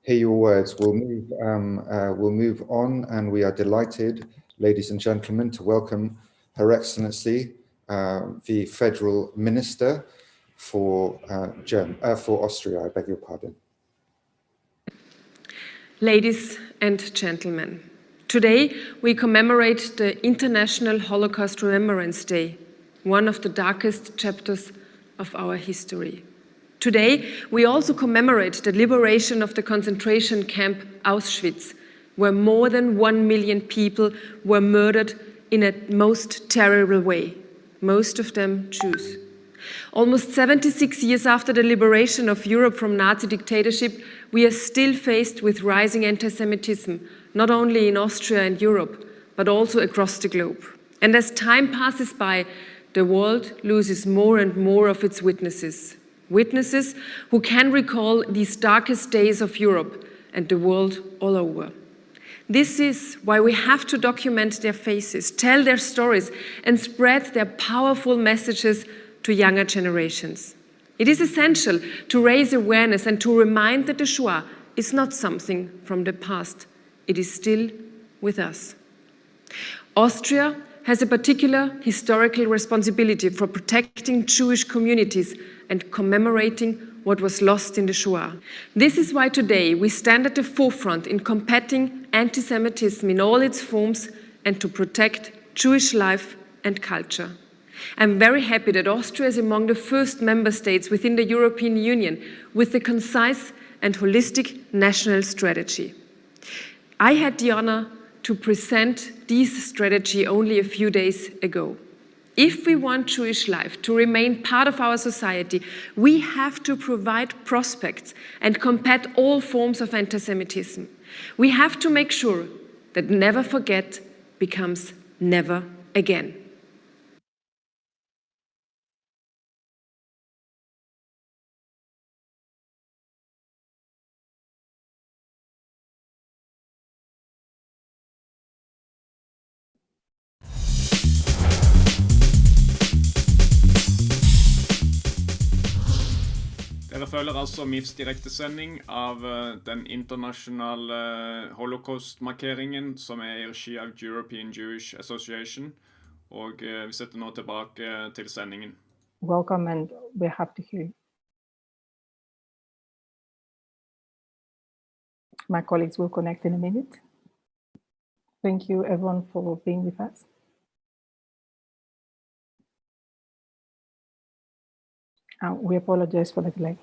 your words. We'll move on, and we are delighted, ladies and gentlemen, to welcome Her Excellency, the Federal Minister for Austria. I beg your pardon. Ladies and gentlemen, today we commemorate the International Holocaust Remembrance Day, one of the darkest chapters of our history. Today, we also commemorate the liberation of the concentration camp Auschwitz, where more than 1 million people were murdered in a most terrible way, most of them Jews. Almost 76 years after the liberation of Europe from Nazi dictatorship, we are still faced with rising anti-Semitism, not only in Austria and Europe, but also across the globe. And as time passes by, the world loses more and more of its witnesses. Witnesses who can recall these darkest days of Europe and the world all over. This is why we have to document their faces, tell their stories, and spread their powerful messages to younger generations. It is essential to raise awareness and to remind that the Shoah is not something from the past. It is still with us. Austria has a particular historical responsibility for protecting Jewish communities and commemorating what was lost in the Shoah. This is why today we stand at the forefront in combating anti-Semitism in all its forms and to protect Jewish life and culture. I'm very happy that Austria is among the first member states within the European Union with a concise and holistic national strategy. I had the honor to present this strategy only a few days ago. If we want Jewish life to remain part of our society, we have to provide prospects and combat all forms of anti-Semitism. We have to make sure that never forget becomes never again. Dere følger altså MIFFs direktesending av den internasjonale Holocaust-markeringen som i regi av European Jewish Association, og vi setter nå tilbake til sendingen. Welcome, and we're happy to hear you. My colleagues will connect in a minute. Thank you everyone for being with us. We apologize for the delay.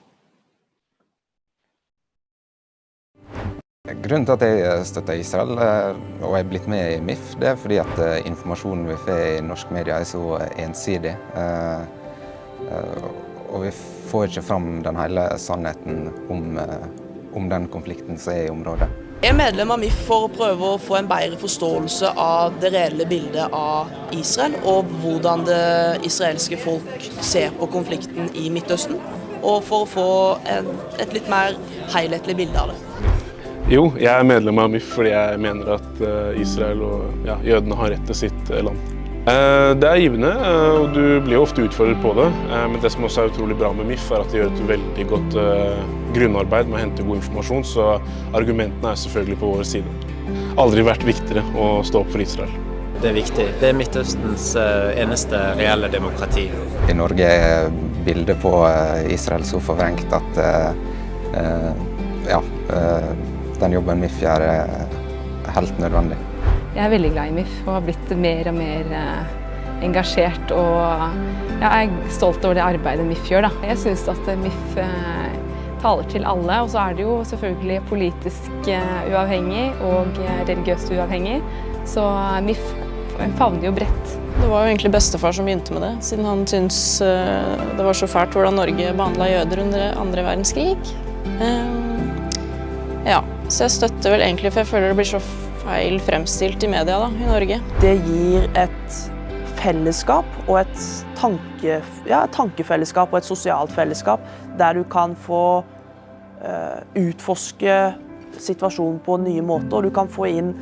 Grunnen til at jeg støtter Israel og er blitt med i MIFF, det fordi at informasjonen vi får i norsk media er så ensidig. Og vi får ikke fram den hele sannheten om den konflikten som er i området. Jeg medlem av MIFF for å prøve å få en bedre forståelse av det reelle bildet av Israel og hvordan det israelske folk ser på konflikten i Midtøsten, og for å få et litt mer helhetlig bilde av det. Jo, jeg medlem av MIFF fordi jeg mener at Israel og jødene har rett til sitt land. Det givende, og du blir jo ofte utfordret på det, men det som også utrolig bra med MIFF at de gjør et veldig godt grunnarbeid med å hente god informasjon, så argumentene selvfølgelig på vår side. Aldri vært viktigere å stå opp for Israel. Det viktig. Det Midtøstens eneste reelle demokrati. I Norge er bildet på Israel så forvrengt at den jobben MIFF gjør helt nødvendig. Jeg er veldig glad i MIFF og har blitt mer og mer engasjert, og jeg er stolt over det arbeidet MIFF gjør. Jeg synes at MIFF taler til alle, og så er det jo selvfølgelig politisk uavhengig og religiøst uavhengig, så MIFF favner jo bredt. Det var jo egentlig bestefar som begynte med det, siden han syntes det var så fælt hvordan Norge behandlet jøder under andre verdenskrig. Så jeg støtter vel egentlig, for jeg føler det blir så feil fremstilt i media i Norge. Det gir et fellesskap og et tankefellesskap og et sosialt fellesskap, der du kan få utforske situasjonen på nye måter, og du kan få inn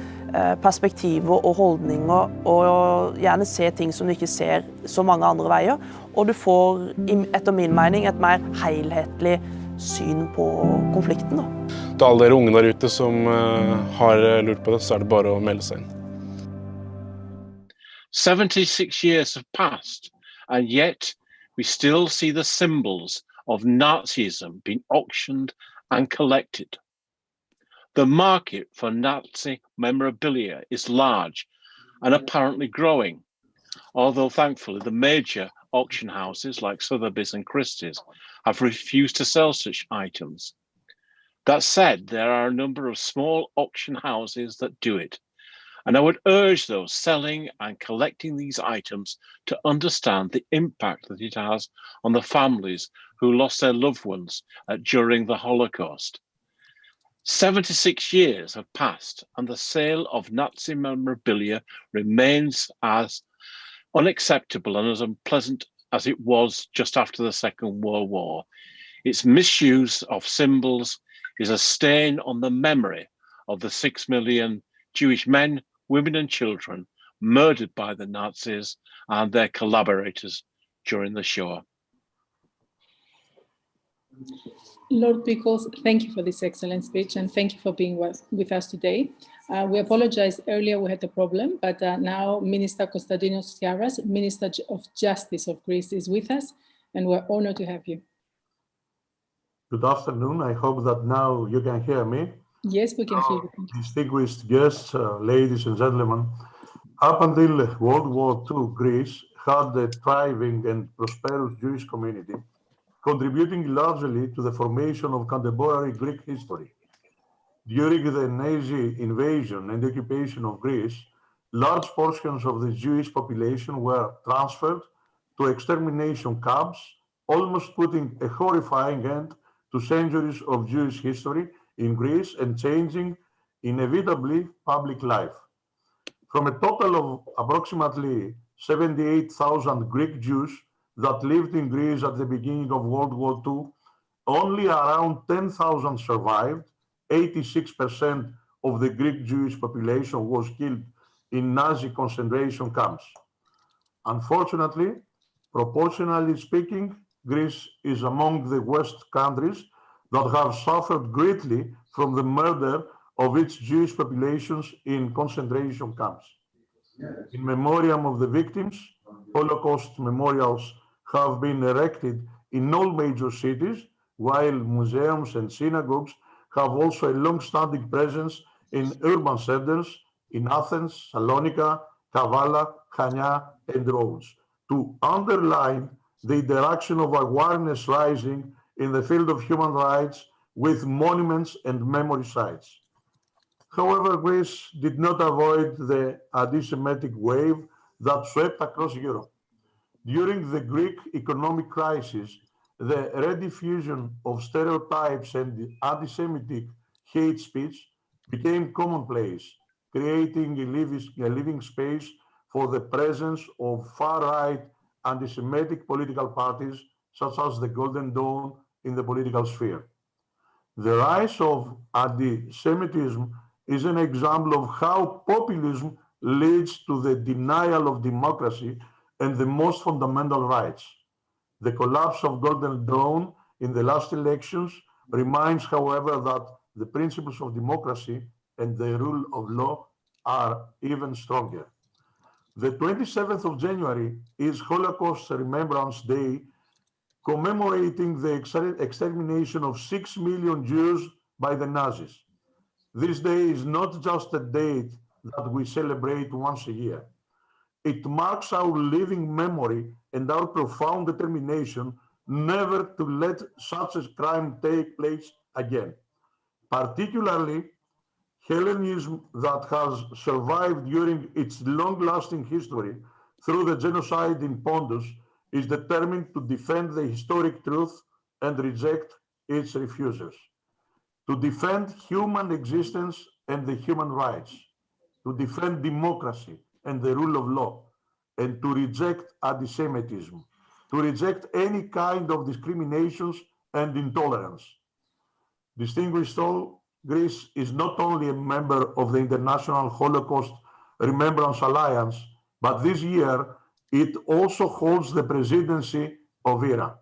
perspektiver og holdninger, og gjerne se ting som du ikke ser så mange andre veier, og du får, etter min mening, et mer helhetlig syn på konflikten. Til alle dere unge der ute som har lurt på det, så det bare å melde seg inn. 76 years have passed, and yet we still see the symbols of Nazism being auctioned and collected. The market for Nazi memorabilia is large and apparently growing, although thankfully the major auction houses like Sotheby's and Christie's have refused to sell such items. That said, there are a number of small auction houses that do it, and I would urge those selling and collecting these items to understand the impact that it has on the families who lost their loved ones during the Holocaust. 76 years have passed, and the sale of Nazi memorabilia remains as unacceptable and as unpleasant as it was just after the Second World War. Its misuse of symbols is a stain on the memory of the 6 million Jewish men, women and children murdered by the Nazis and their collaborators during the Shoah. Lord Pickles, thank you for this excellent speech and thank you for being with us today. We apologize earlier we had a problem, but now Minister Konstantinos Tsiaras, Minister of Justice of Greece, is with us, and we're honored to have you. Good afternoon. I hope that now you can hear me. Yes, we can hear you. Distinguished guests, ladies and gentlemen, up until World War II, Greece had a thriving and prosperous Jewish community, contributing largely to the formation of contemporary Greek history. During the Nazi invasion and occupation of Greece, large portions of the Jewish population were transferred to extermination camps, almost putting a horrifying end to centuries of Jewish history in Greece and changing inevitably public life. From a total of approximately 78,000 Greek Jews that lived in Greece at the beginning of World War II, only around 10,000 survived. 86% of the Greek Jewish population was killed in Nazi concentration camps. Unfortunately, proportionally speaking, Greece is among the West countries that have suffered greatly from the murder of its Jewish populations in concentration camps. In memoriam of the victims, Holocaust memorials have been erected in all major cities, while museums and synagogues have also a long-standing presence in urban centers in Athens, Salonika, Kavala, Chania, and Rhodes, to underline the interaction of awareness rising in the field of human rights with monuments and memory sites. However, Greece did not avoid the anti-Semitic wave that swept across Europe. During the Greek economic crisis, the rediffusion of stereotypes and anti-Semitic hate speech became commonplace, creating a living space for the presence of far-right anti-Semitic political parties, such as the Golden Dawn in the political sphere. The rise of anti-Semitism is an example of how populism leads to the denial of democracy and the most fundamental rights. The collapse of Golden Dawn in the last elections reminds, however, that the principles of democracy and the rule of law are even stronger. The 27th of January is Holocaust Remembrance Day, commemorating the extermination of 6 million Jews by the Nazis. This day is not just a date that we celebrate once a year. It marks our living memory and our profound determination never to let such a crime take place again. Particularly, Hellenism that has survived during its long-lasting history through the genocide in Pontus is determined to defend the historic truth and reject its refusers, to defend human existence and the human rights, to defend democracy and the rule of law, and to reject anti-Semitism, to reject any kind of discriminations and intolerance. Distinguished all, Greece is not only a member of the International Holocaust Remembrance Alliance, but this year it also holds the presidency of ERA.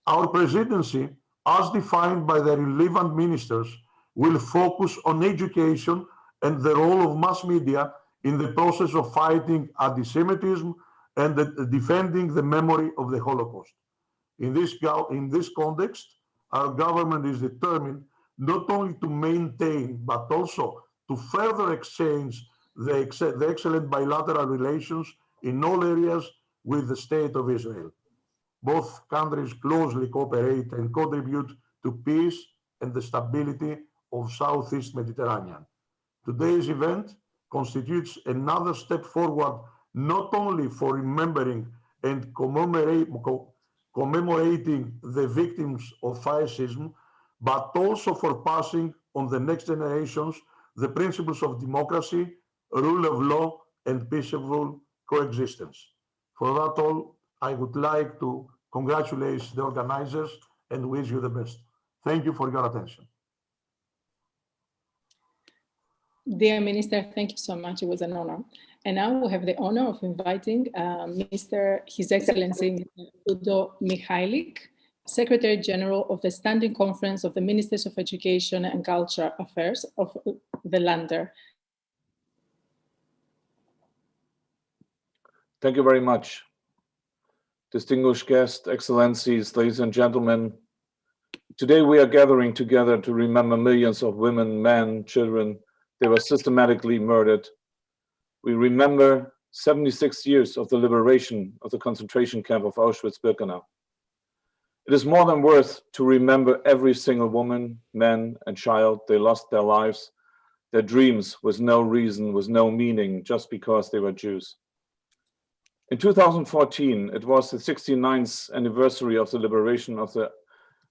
Our presidency, as defined by the relevant ministers, will focus on education and the role of mass media in the process of fighting anti-Semitism and defending the memory of the Holocaust. In this context, our government is determined not only to maintain, but also to further exchange the excellent bilateral relations in all areas with the State of Israel. Both countries closely cooperate and contribute to peace and the stability of Southeast Mediterranean. Today's event constitutes another step forward, not only for remembering and commemorating the victims of fascism, but also for passing on the next generations the principles of democracy, rule of law, and peaceful coexistence. For that all, I would like to congratulate the organizers and wish you the best. Thank you for your attention. Dear Minister, thank you so much. It was an honor. And now we have the honor of inviting His Excellency Udo Michalik, Secretary General of the Standing Conference of the Ministers of Education and Culture Affairs of the Länder. Thank you very much. Distinguished guests, excellencies, ladies and gentlemen, today we are gathering together to remember millions of women, men, children. They were systematically murdered. We remember 76 years of the liberation of the concentration camp of Auschwitz-Birkenau. It is more than worth to remember every single woman, man, and child. They lost their lives, their dreams, with no reason, with no meaning, just because they were Jews. In 2014, it was the 69th anniversary of the liberation of the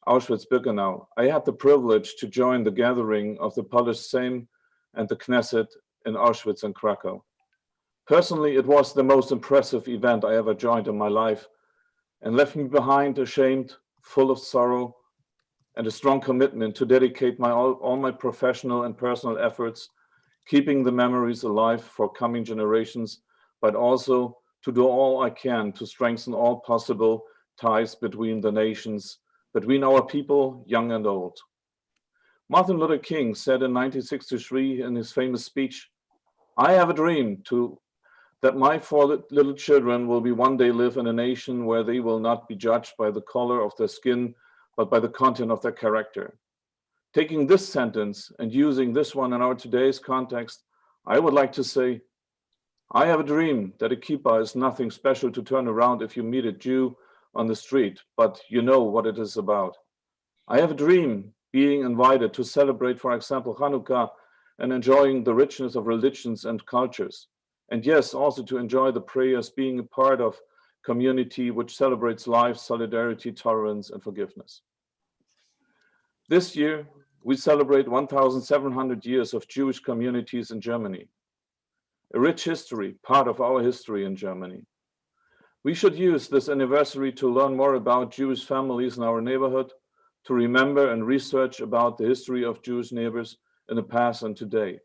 Auschwitz-Birkenau. I had the privilege to join the gathering of the Polish Sejm and the Knesset in Auschwitz and Krakow. Personally, it was the most impressive event I ever joined in my life and left me behind ashamed, full of sorrow, and a strong commitment to dedicate all my professional and personal efforts, keeping the memories alive for coming generations, but also to do all I can to strengthen all possible ties between the nations, between our people, young and old. Martin Luther King said in 1963 in his famous speech, "I have a dream that my 4 little children will be one day live in a nation where they will not be judged by the color of their skin, but by the content of their character." Taking this sentence and using this one in our today's context, I would like to say, I have a dream that a kippah is nothing special to turn around if you meet a Jew on the street, but you know what it is about. I have a dream being invited to celebrate, for example, Hanukkah and enjoying the richness of religions and cultures. And yes, also to enjoy the prayers, being a part of community which celebrates life, solidarity, tolerance, and forgiveness. This year, we celebrate 1,700 years of Jewish communities in Germany. A rich history, part of our history in Germany. We should use this anniversary to learn more about Jewish families in our neighborhood, to remember and research about the history of Jewish neighbors in the past and today.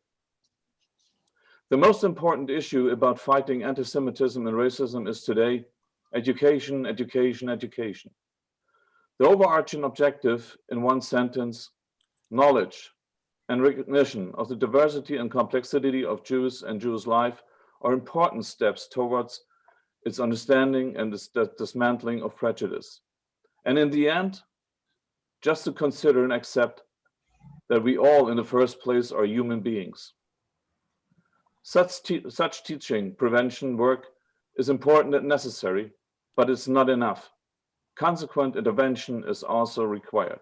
The most important issue about fighting anti-Semitism and racism is today education, education, education. The overarching objective in one sentence, knowledge and recognition of the diversity and complexity of Jews and Jewish life are important steps towards its understanding and the dismantling of prejudice. And in the end, just to consider and accept that we all in the first place are human beings. Such teaching prevention work is important and necessary, but it's not enough. Consequent intervention is also required.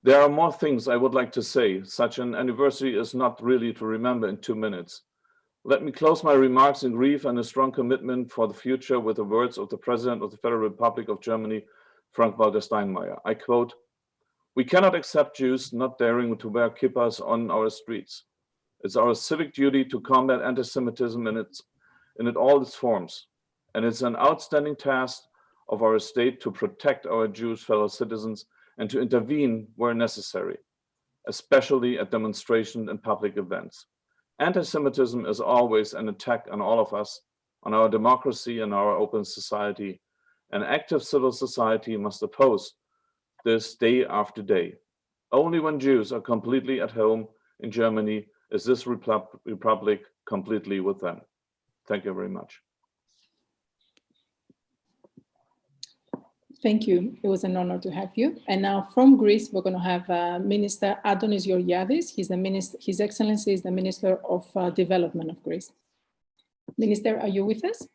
There are more things I would like to say. Such an anniversary is not really to remember in 2 minutes. Let me close my remarks in grief and a strong commitment for the future with the words of the President of the Federal Republic of Germany, Frank-Walter Steinmeier. I quote, "We cannot accept Jews not daring to wear kippahs on our streets. It's our civic duty to combat anti-Semitism in all its forms. And it's an outstanding task of our state to protect our Jewish fellow citizens and to intervene where necessary, especially at demonstrations and public events. Anti-Semitism is always an attack on all of us, on our democracy and our open society. An active civil society must oppose this day after day. Only when Jews are completely at home in Germany is this republic completely with them." Thank you very much. Thank you. It was an honor to have you. And now from Greece, we're going to have Minister Adonis Georgiadis. He's the minister. His Excellency is the Minister of Development of Greece. Minister, are you with us?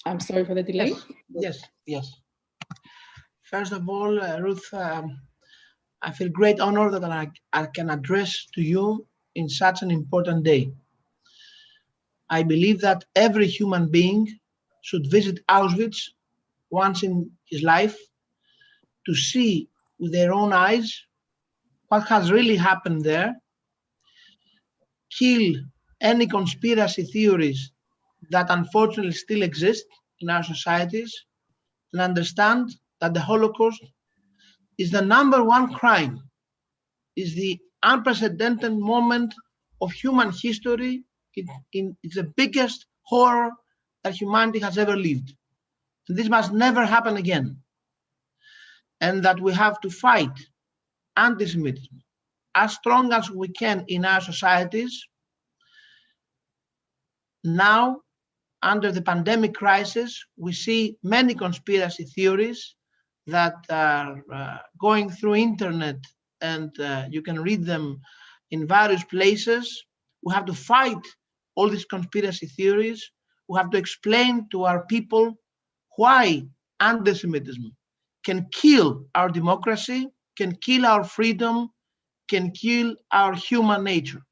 I'm sorry for the delay. Yes. First of all, Ruth, I feel great honor that I can address to you in such an important day. I believe that every human being should visit Auschwitz once in his life to see with their own eyes what has really happened there, kill any conspiracy theories that unfortunately still exist in our societies, and understand that the Holocaust is the #1 crime, is the unprecedented moment of human history. It's the biggest horror that humanity has ever lived. And this must never happen again. And that we have to fight anti-Semitism as strong as we can in our societies. Now, under the pandemic crisis, we see many conspiracy theories that are going through internet, and you can read them in various places. We have to fight all these conspiracy theories. We have to explain to our people why anti-Semitism can kill our democracy, can kill our freedom, can kill our human nature.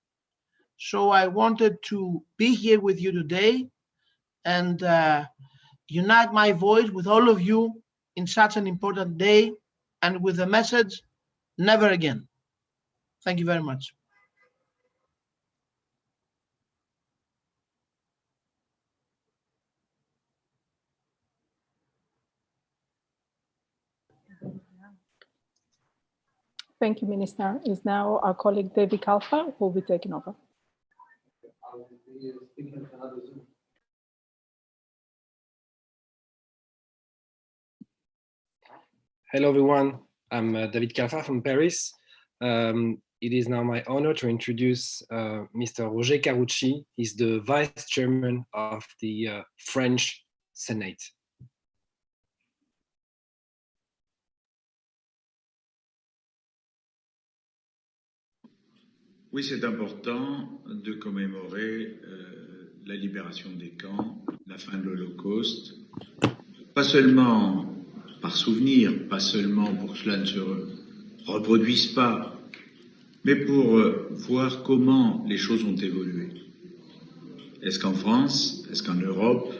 So I wanted to be here with you today and unite my voice with all of you in such an important day and with the message, never again. Thank you very much. Thank you, Minister. It's now our colleague David Kalfa who will be taking over. Hello, everyone. I'm David Kalfa from Paris. It is now my honor to introduce Mr. Roger Carucci. He's the Vice Chairman of the French Senate. Oui, c'est important de commémorer la libération des camps, la fin de l'Holocauste, pas seulement par souvenir, pas seulement pour que cela ne se reproduise pas, mais pour voir comment les choses ont évolué. Est-ce qu'en France, est-ce qu'en Europe,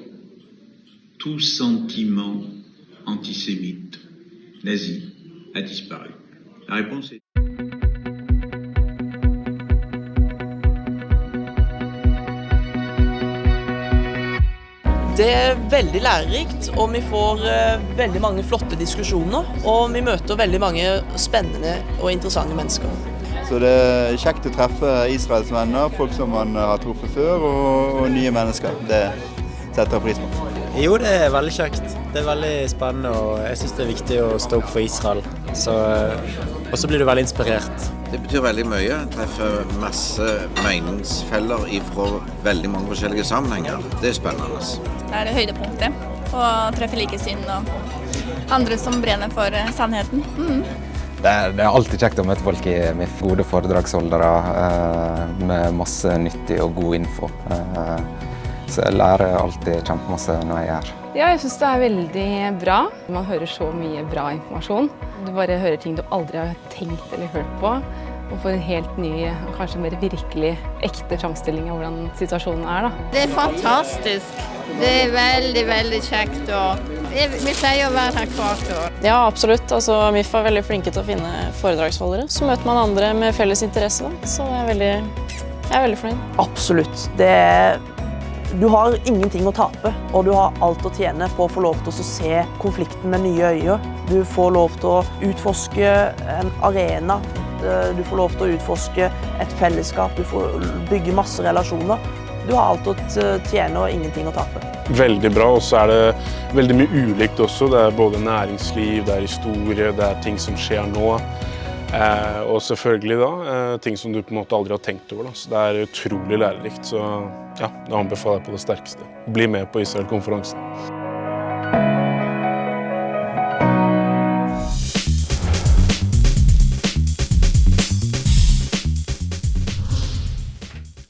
tout sentiment antisémite, nazi, a disparu? La réponse est... Det er veldig lærerikt, og vi får veldig mange flotte diskusjoner, og vi møter veldig mange spennende og interessante mennesker. Så det er kjekt å treffe Israels venner, folk som man har truffet før, og nye mennesker. Det setter jeg pris på. Jo, det er veldig kjekt. Det er veldig spennende, og jeg synes det er viktig å stå opp for Israel. Og så blir du veldig inspirert. Det betyr veldig mye. Jeg treffer masse meningsfeller fra veldig mange forskjellige sammenhenger. Det er spennende. Det er det høydepunktet, å treffe likesinn og andre som brenner for sannheten. Det er alltid kjekt å møte folk i MIFF, gode foredragsholdere med masse nyttig og god info. Så jeg lærer alltid kjempemasse når jeg er her. Ja, jeg synes det er veldig bra. Man hører så mye bra informasjon. Du bare hører ting du aldri har tenkt eller hørt på, og får en helt ny, kanskje mer virkelig ekte fremstilling av hvordan situasjonen er. Det er fantastisk. Det er veldig, veldig kjekt, og vi pleier å være her hvert år. Ja, absolutt. Altså, MIFF er veldig flinke til å finne foredragsholdere. Så møter man andre med felles interesse, så jeg er veldig fornøyd. Absolutt. Du har ingenting å tape, og du har alt å tjene på å få lov til å se konflikten med nye øyne. Du får lov til å utforske en arena, du får lov til å utforske et fellesskap, du får bygge masse relasjoner. Du har alt å tjene og ingenting å tape. Veldig bra, og så er det veldig mye ulikt også. Det er både næringsliv, det er historie, det er ting som skjer nå. Og selvfølgelig da, ting som du på en måte aldri har tenkt over. Så det er utrolig lærerikt, så ja, det anbefaler jeg på det sterkeste. Bli med på Israel-konferansen.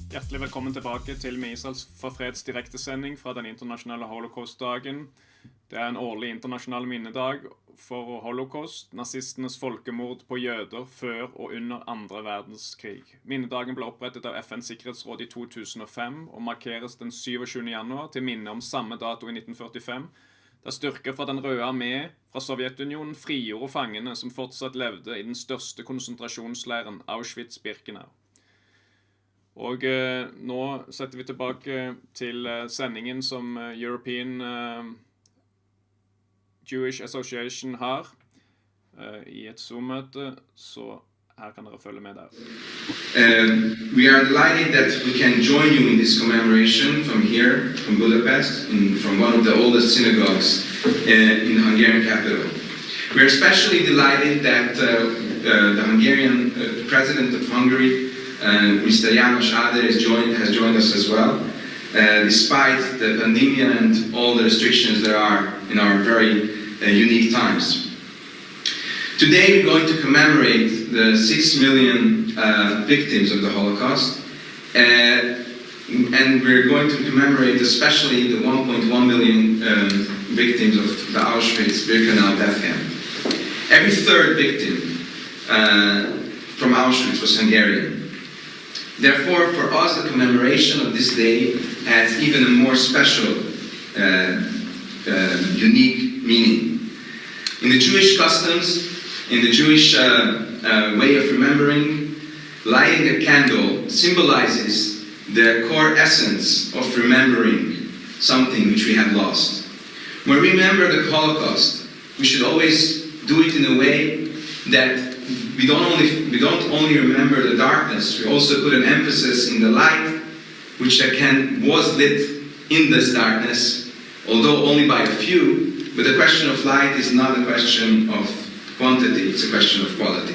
Hjertelig velkommen tilbake til Med Israels for freds direktesending fra den internasjonale Holocaust-dagen. Det er en årlig internasjonal minnedag for holocaust, nazistenes folkemord på jøder før og under andre verdenskrig. Minnedagen ble opprettet av FNs sikkerhetsråd i 2005 og markeres den 27. januar til minne om samme dato i 1945, da styrker fra den røde armé fra Sovjetunionen frigjorde fangene som fortsatt levde i den største konsentrasjonsleiren Auschwitz-Birkenau. Og nå setter vi tilbake til sendingen som Europan Jewish Association har i et Zoom-møte, så her kan dere følge med der. We are delighted that we can join you in this commemoration from here, from Budapest, from one of the oldest synagogues in the Hungarian capital. We are especially delighted that the Hungarian president of Hungary, Mr. János Áder has joined us as well, despite the pandemic and all the restrictions there are in our very unique times. Today we're going to commemorate the 6 million victims of the Holocaust, and we're going to commemorate especially the 1.1 million victims of the Auschwitz-Birkenau death camp. Every third victim from Auschwitz was Hungarian. Therefore, for us, the commemoration of this day has even a more special, unique meaning. In the Jewish customs, in the Jewish way of remembering, lighting a candle symbolizes the core essence of remembering something which we have lost. When we remember the Holocaust, we should always do it in a way that we don't only remember the darkness, we also put an emphasis in the light which was lit in this darkness, although only by a few, but the question of light is not a question of quantity, it's a question of quality.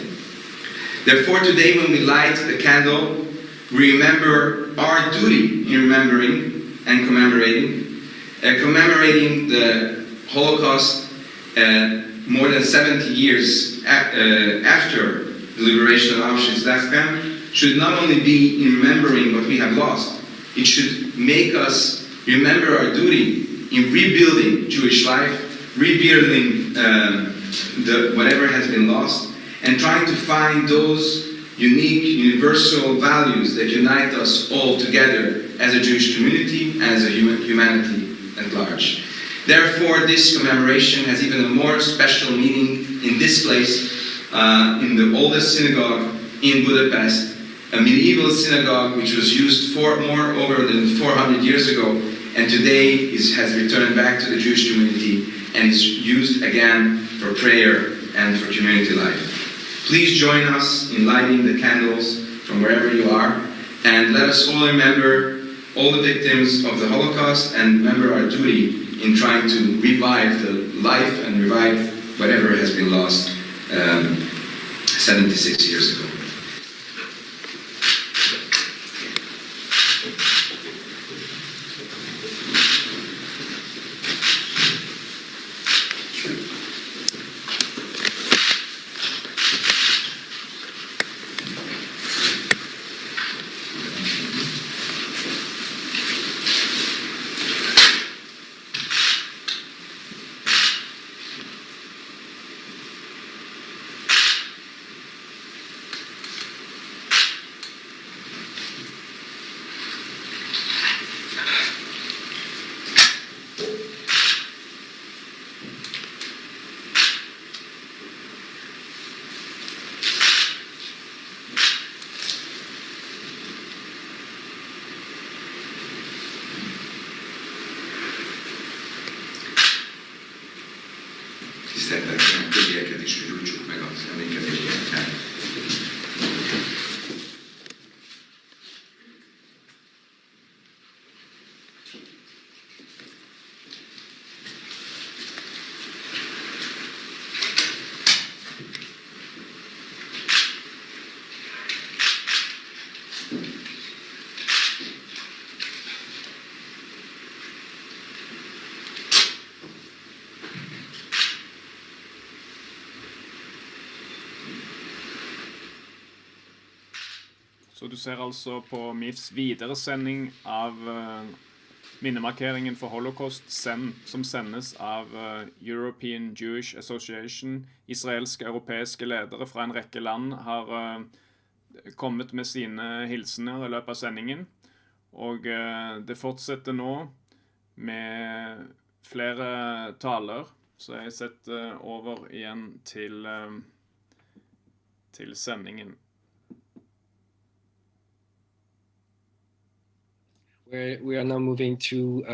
Therefore, today when we light the candle, we remember our duty in remembering and commemorating the Holocaust more than 70 years after the liberation of Auschwitz death camp should not only be in remembering what we have lost, it should make us remember our duty in rebuilding Jewish life, rebuilding whatever has been lost, and trying to find those unique, universal values that unite us all together as a Jewish community and as a humanity at large. Therefore, this commemoration has even a more special meaning in this place, in the oldest synagogue in Budapest, a medieval synagogue which was used for more over than 400 years ago, and today has returned back to the Jewish community and is used again for prayer and for community life. Please join us in lighting the candles from wherever you are, and let us all remember all the victims of the Holocaust and remember our duty in trying to revive the life and revive whatever has been lost 76 years ago. Tisztelettel többieket is gyújtsuk meg az emlékezéseket. Så du ser altså på MIFs videresending av minnemarkeringen for Holocaust som sendes av European Jewish Association. Israelske europeiske ledere fra en rekke land har kommet med sine hilsener i løpet av sendingen. Og det fortsetter nå med flere taler, så jeg setter over igjen til sendingen. We are now moving to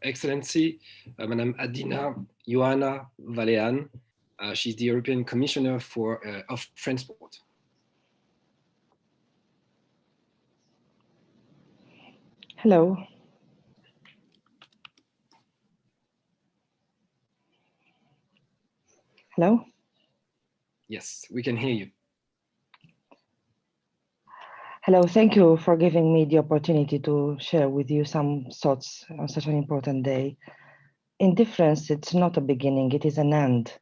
Excellency, Madame Adina Ioana Valean. She's the European Commissioner of Transport. Hello. Hello? Yes, we can hear you. Hello, thank you for giving me the opportunity to share with you some thoughts on such an important day. Indifference, it's not a beginning, it is an end.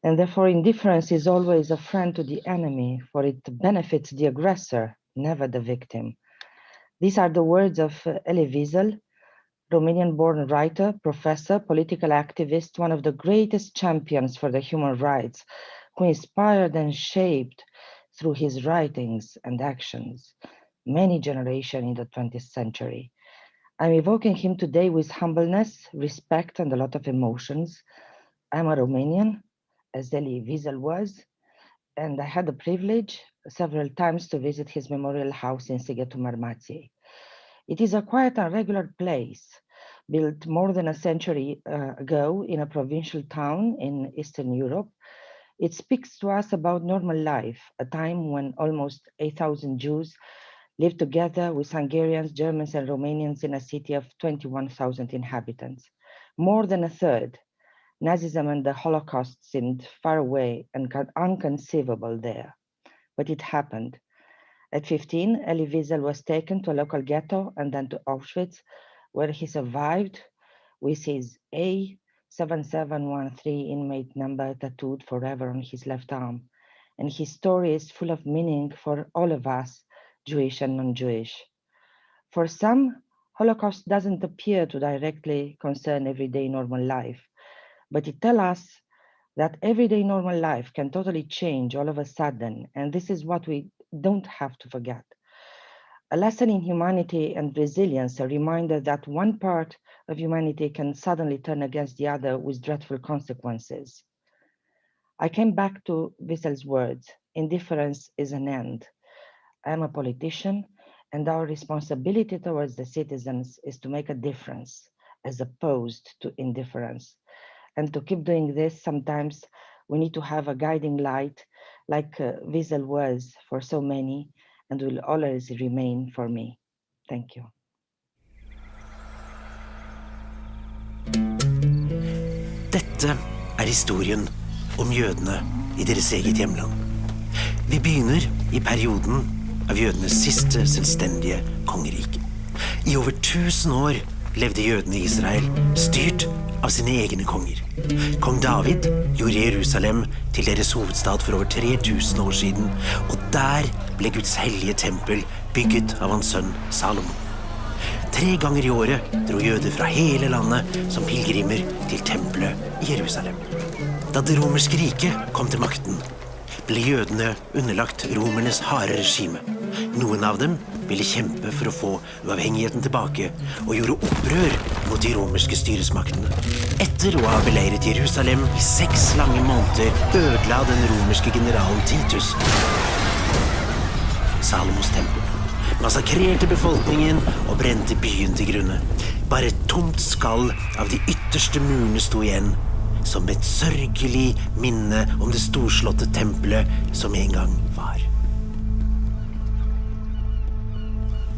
And therefore indifference is always a friend to the enemy, for it benefits the aggressor, never the victim. These are the words of Elie Wiesel, Romanian-born writer, professor, political activist, one of the greatest champions for the human rights, who inspired and shaped through his writings and actions many generations in the 20th century. I'm evoking him today with humbleness, respect, and a lot of emotions. I'm a Romanian, as Elie Wiesel was, and I had the privilege several times to visit his memorial house in Sighetul Marmației. It is a quiet and regular place, built more than a century ago in a provincial town in Eastern Europe. It speaks to us about normal life, a time when almost 8,000 Jews lived together with Hungarians, Germans, and Romanians in a city of 21,000 inhabitants. More than a third. Nazism and the Holocaust seemed far away and inconceivable there, but it happened. At 15, Elie Wiesel was taken to a local ghetto and then to Auschwitz, where he survived with his A7713 inmate number tattooed forever on his left arm. And his story is full of meaning for all of us, Jewish and non-Jewish. For some, Holocaust doesn't appear to directly concern everyday normal life, but it tells us that everyday normal life can totally change all of a sudden, and this is what we don't have to forget. A lesson in humanity and resilience, a reminder that one part of humanity can suddenly turn against the other with dreadful consequences. I came back to Wiesel's words, indifference is an end. I am a politician, and our responsibility towards the citizens is to make a difference, as opposed to indifference. And to keep doing this, sometimes we need to have a guiding light, like Wiesel was for so many, and will always remain for me. Thank you. Dette historien om jødene I deres eget hjemland. Vi begynner I perioden av jødenes siste selvstendige kongerik. I over 1000 år levde jødene I Israel, styrt av sine egne konger. Kong David gjorde Jerusalem til deres hovedstad for over 3000 år siden, og der ble Guds hellige tempel bygget av hans sønn Salomon. 3 ganger I året dro jøder fra hele landet som pilgrimer til tempelet I Jerusalem. Da det romerske riket kom til makten, ble jødene underlagt romernes harde regime. Noen av dem ville kjempe for å få uavhengigheten tilbake og gjorde opprør mot de romerske styresmaktene. Etter å ha beleiret Jerusalem I 6 lange måneder ødela den romerske generalen Titus Salomos tempel. Massakrerte befolkningen og brente byen til grunne. Bare et tomt skall av de ytterste murene sto igjen, som et sørgelig minne om det storslåtte tempelet som en gang var.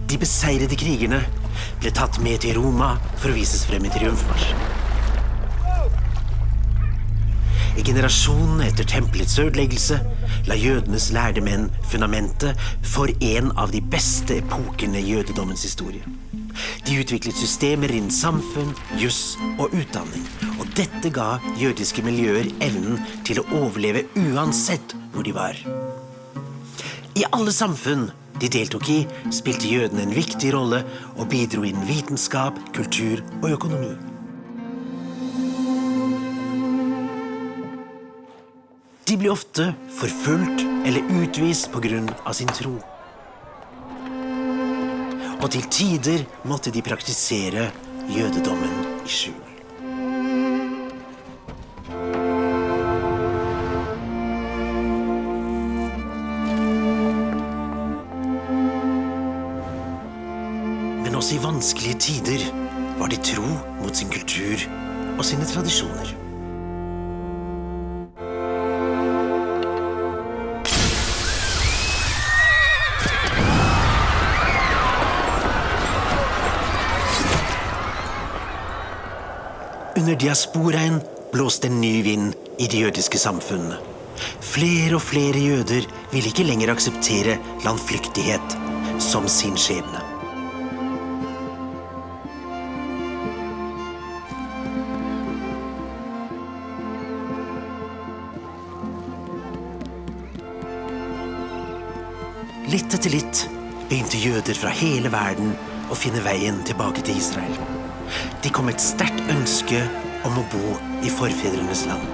De beseirede krigerne ble tatt med til Roma for å vises frem I triumfmarsj. I generasjonen etter tempelets ødeleggelse la jødenes lærde menn fundamentet for en av de beste epokene I jødedommens historie. De utviklet systemer innen samfunn, juss og utdanning, og dette ga jødiske miljøer evnen til å overleve uansett hvor de var. I alle samfunn de deltok I, spilte jødene en viktig rolle og bidro innen vitenskap, kultur og økonomi. De ble ofte forfulgt eller utvist på grunn av sin tro. Og til tider måtte de praktisere jødedommen I skjul. Men også I vanskelige tider var de tro mot sin kultur og sine tradisjoner. Under diasporaen blåste en ny vind I de jødiske samfunnene. Flere og flere jøder ville ikke lenger akseptere landflyktighet som sin skjebne. Litt etter litt begynte jøder fra hele verden å finne veien tilbake til Israel. De kom et sterkt ønske om å bo I forfedrenes land.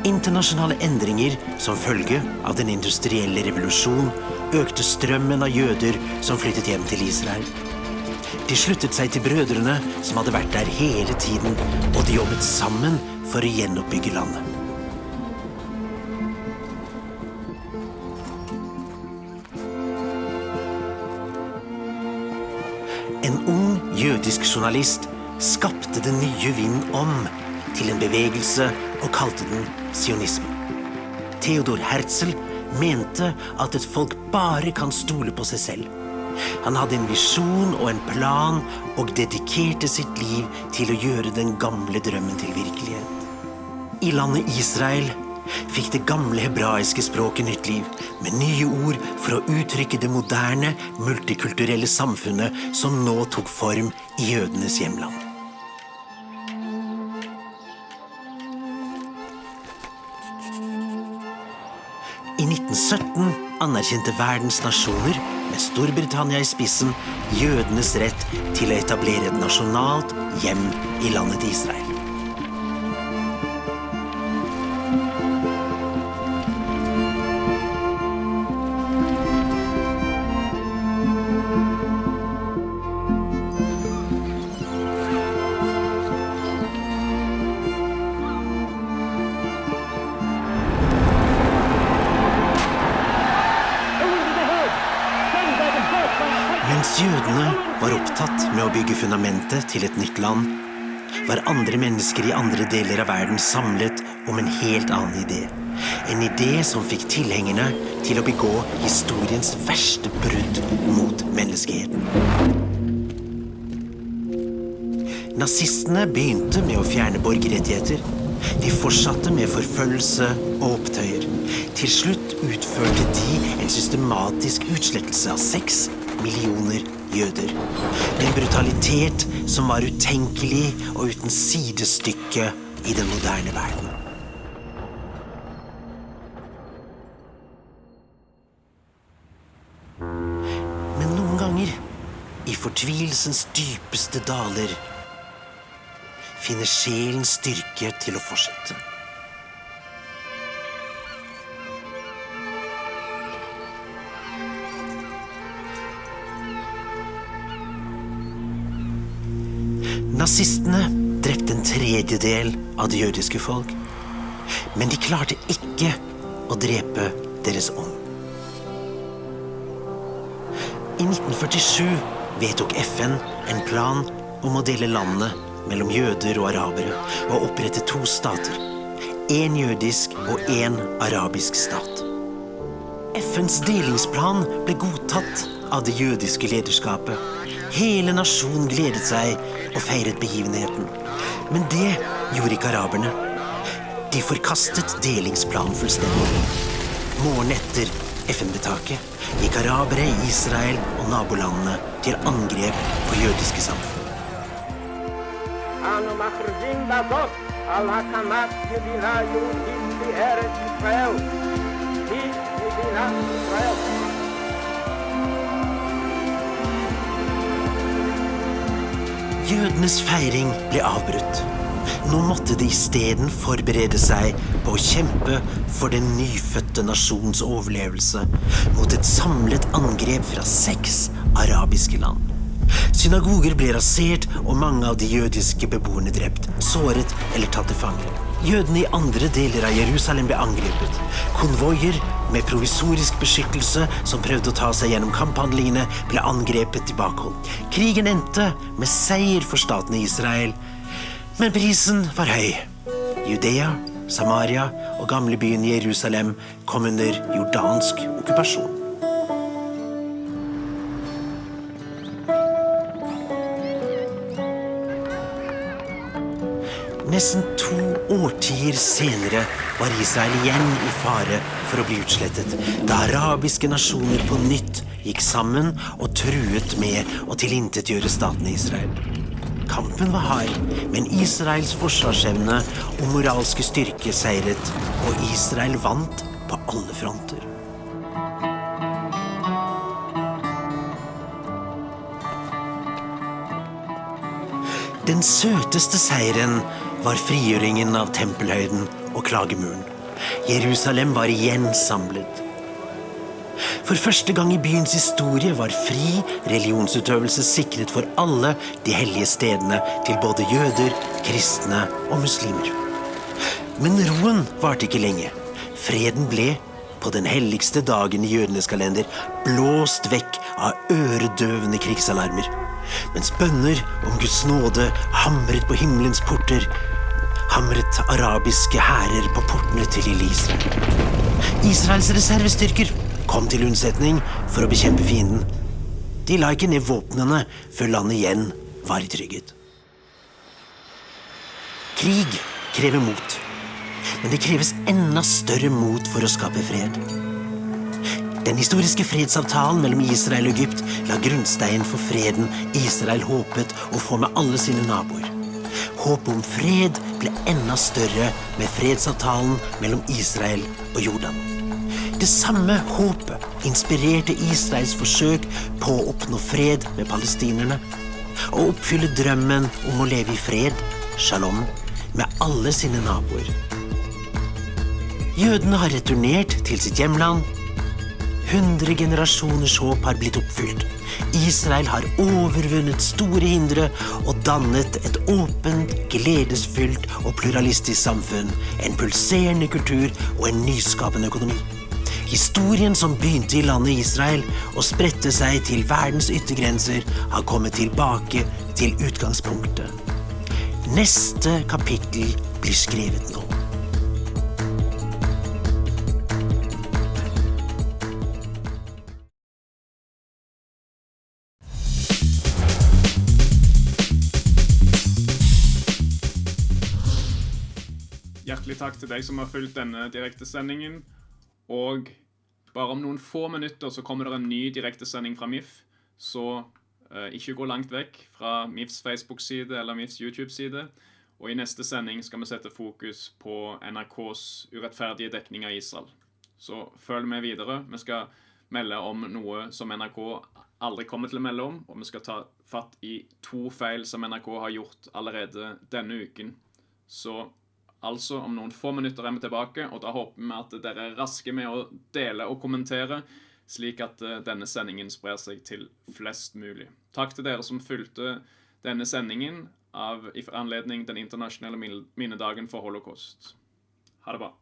Internasjonale endringer som følge av den industrielle revolusjon økte strømmen av jøder som flyttet hjem til Israel. De sluttet seg til brødrene som hadde vært der hele tiden, og de jobbet sammen for å gjenoppbygge landet. En ung jødisk journalist skapte den nye vinden om til en bevegelse og kalte den sionisme. Theodor Herzl mente at et folk bare kan stole på seg selv. Han hadde en visjon og en plan og dedikerte sitt liv til å gjøre den gamle drømmen til virkelighet. I landet Israel fikk det gamle hebraiske språket nytt liv, med nye ord for å uttrykke det moderne, multikulturelle samfunnet som nå tok form I jødenes hjemland. I 1917 anerkjente verdens nasjoner, med Storbritannia I spissen, jødenes rett til å etablere et nasjonalt hjem I landet Israel. var opptatt med å bygge fundamentet til et nytt land, var andre mennesker i andre deler av verden samlet om en helt annen idé. En idé som fikk tilhengerne til å begå historiens verste brudd mot menneskeheten. Nazistene begynte med å fjerne borgerrettigheter. De fortsatte med forfølgelse og opptøyer. Til slutt utførte de en systematisk utslettelse av 6 millioner jøder. En brutalitet som var utenkelig og uten sidestykke i den moderne verden. Men noen ganger, i fortvilelsens dypeste daler, finner sjelen styrke til å fortsette. Nazistene drepte en tredjedel av det jødiske folk, men de klarte ikke å drepe deres ånd. I 1947 vedtok FN en plan om å dele landet mellom jøder og arabere og opprette 2 stater, en jødisk og en arabisk stat. FNs delingsplan ble godtatt av det jødiske lederskapet. Hele nasjonen gledet seg og feiret begivenheten. Men det gjorde ikke araberne. De forkastet delingsplanen fullstendig. Morgen etter FN-vedtaket gikk arabere i Israel og nabolandene til angrep på jødiske samfunn. אנו מכריזים בזאת על הקמת מדינה יהודית בארץ ישראל. היא מדינת ישראל. Jødenes feiring ble avbrutt. Nå måtte de I stedet forberede seg på å kjempe for den nyfødte nasjons overlevelse mot et samlet angrep fra 6 arabiske land. Synagoger ble rasert og mange av de jødiske beboerne drept, såret eller tatt til fange. Jødene I andre deler av Jerusalem ble angrepet. Konvoier med provisorisk beskyttelse som prøvde å ta seg gjennom kamphandlingene ble angrepet I bakhold. Krigen endte med seier for staten Israel, men prisen var høy. Judea, Samaria og gamlebyen Jerusalem kom under jordansk okkupasjon. Nesten 2 årtier senere var Israel igjen I fare for å bli utslettet, da arabiske nasjoner på nytt gikk sammen og truet med å tilintetgjøre staten Israel. Kampen var hard, men Israels forsvarsevne og moralske styrke seiret, og Israel vant på alle fronter. Den søteste seieren var frigjøringen av tempelhøyden og klagemuren. Jerusalem var igjen samlet. For første gang I byens historie var fri religionsutøvelse sikret for alle de hellige stedene til både jøder, kristne og muslimer. Men roen varte ikke lenge. Freden ble, på den helligste dagen I jødenes kalender, blåst vekk av øredøvende krigsalarmer. Mens bønner om Guds nåde hamret på himmelens porter, hamret arabiske hærer på portene til Israel. Israels reservestyrker kom til unnsetning for å bekjempe fienden. De la ikke ned våpnene før landet igjen var I trygghet. Krig krever mot, men det kreves enda større mot for å skape fred. Den historiske fredsavtalen mellom Israel og Egypt la grunnstein for freden Israel håpet å få med alle sine naboer. Håpet om fred ble enda større med fredsavtalen mellom Israel og Jordan. Det samme håpet inspirerte Israels forsøk på å oppnå fred med palestinerne, og oppfylle drømmen om å leve I fred, shalom, med alle sine naboer. Jødene har returnert til sitt hjemland. 100 generasjoners håp har blitt oppfylt. Israel har overvunnet store hindre og dannet et åpent, gledesfylt og pluralistisk samfunn, en pulserende kultur og en nyskapende økonomi. Historien som begynte i landet Israel og spredte seg til verdens yttergrenser har kommet tilbake til utgangspunktet. Neste kapittel blir skrevet nå. Hjertelig takk til deg som har fulgt denne direktesendingen, og bare om noen få minutter så kommer det en ny direktesending fra MIFF, så ikke gå langt vekk fra MIFFs Facebook-side eller MIFFs YouTube-side, og i neste sending skal vi sette fokus på NRKs urettferdige dekning av Israel. Så følg med videre, vi skal melde om noe som NRK aldri kommer til å melde om, og vi skal ta fatt i 2 feil som NRK har gjort allerede denne uken. Så altså, om noen få minutter er vi tilbake, og da håper vi at dere er raske med å dele og kommentere, slik at denne sendingen sprer seg til flest mulig. Takk til dere som fulgte denne sendingen i anledning den internasjonale minnedagen for Holocaust. Ha det bra.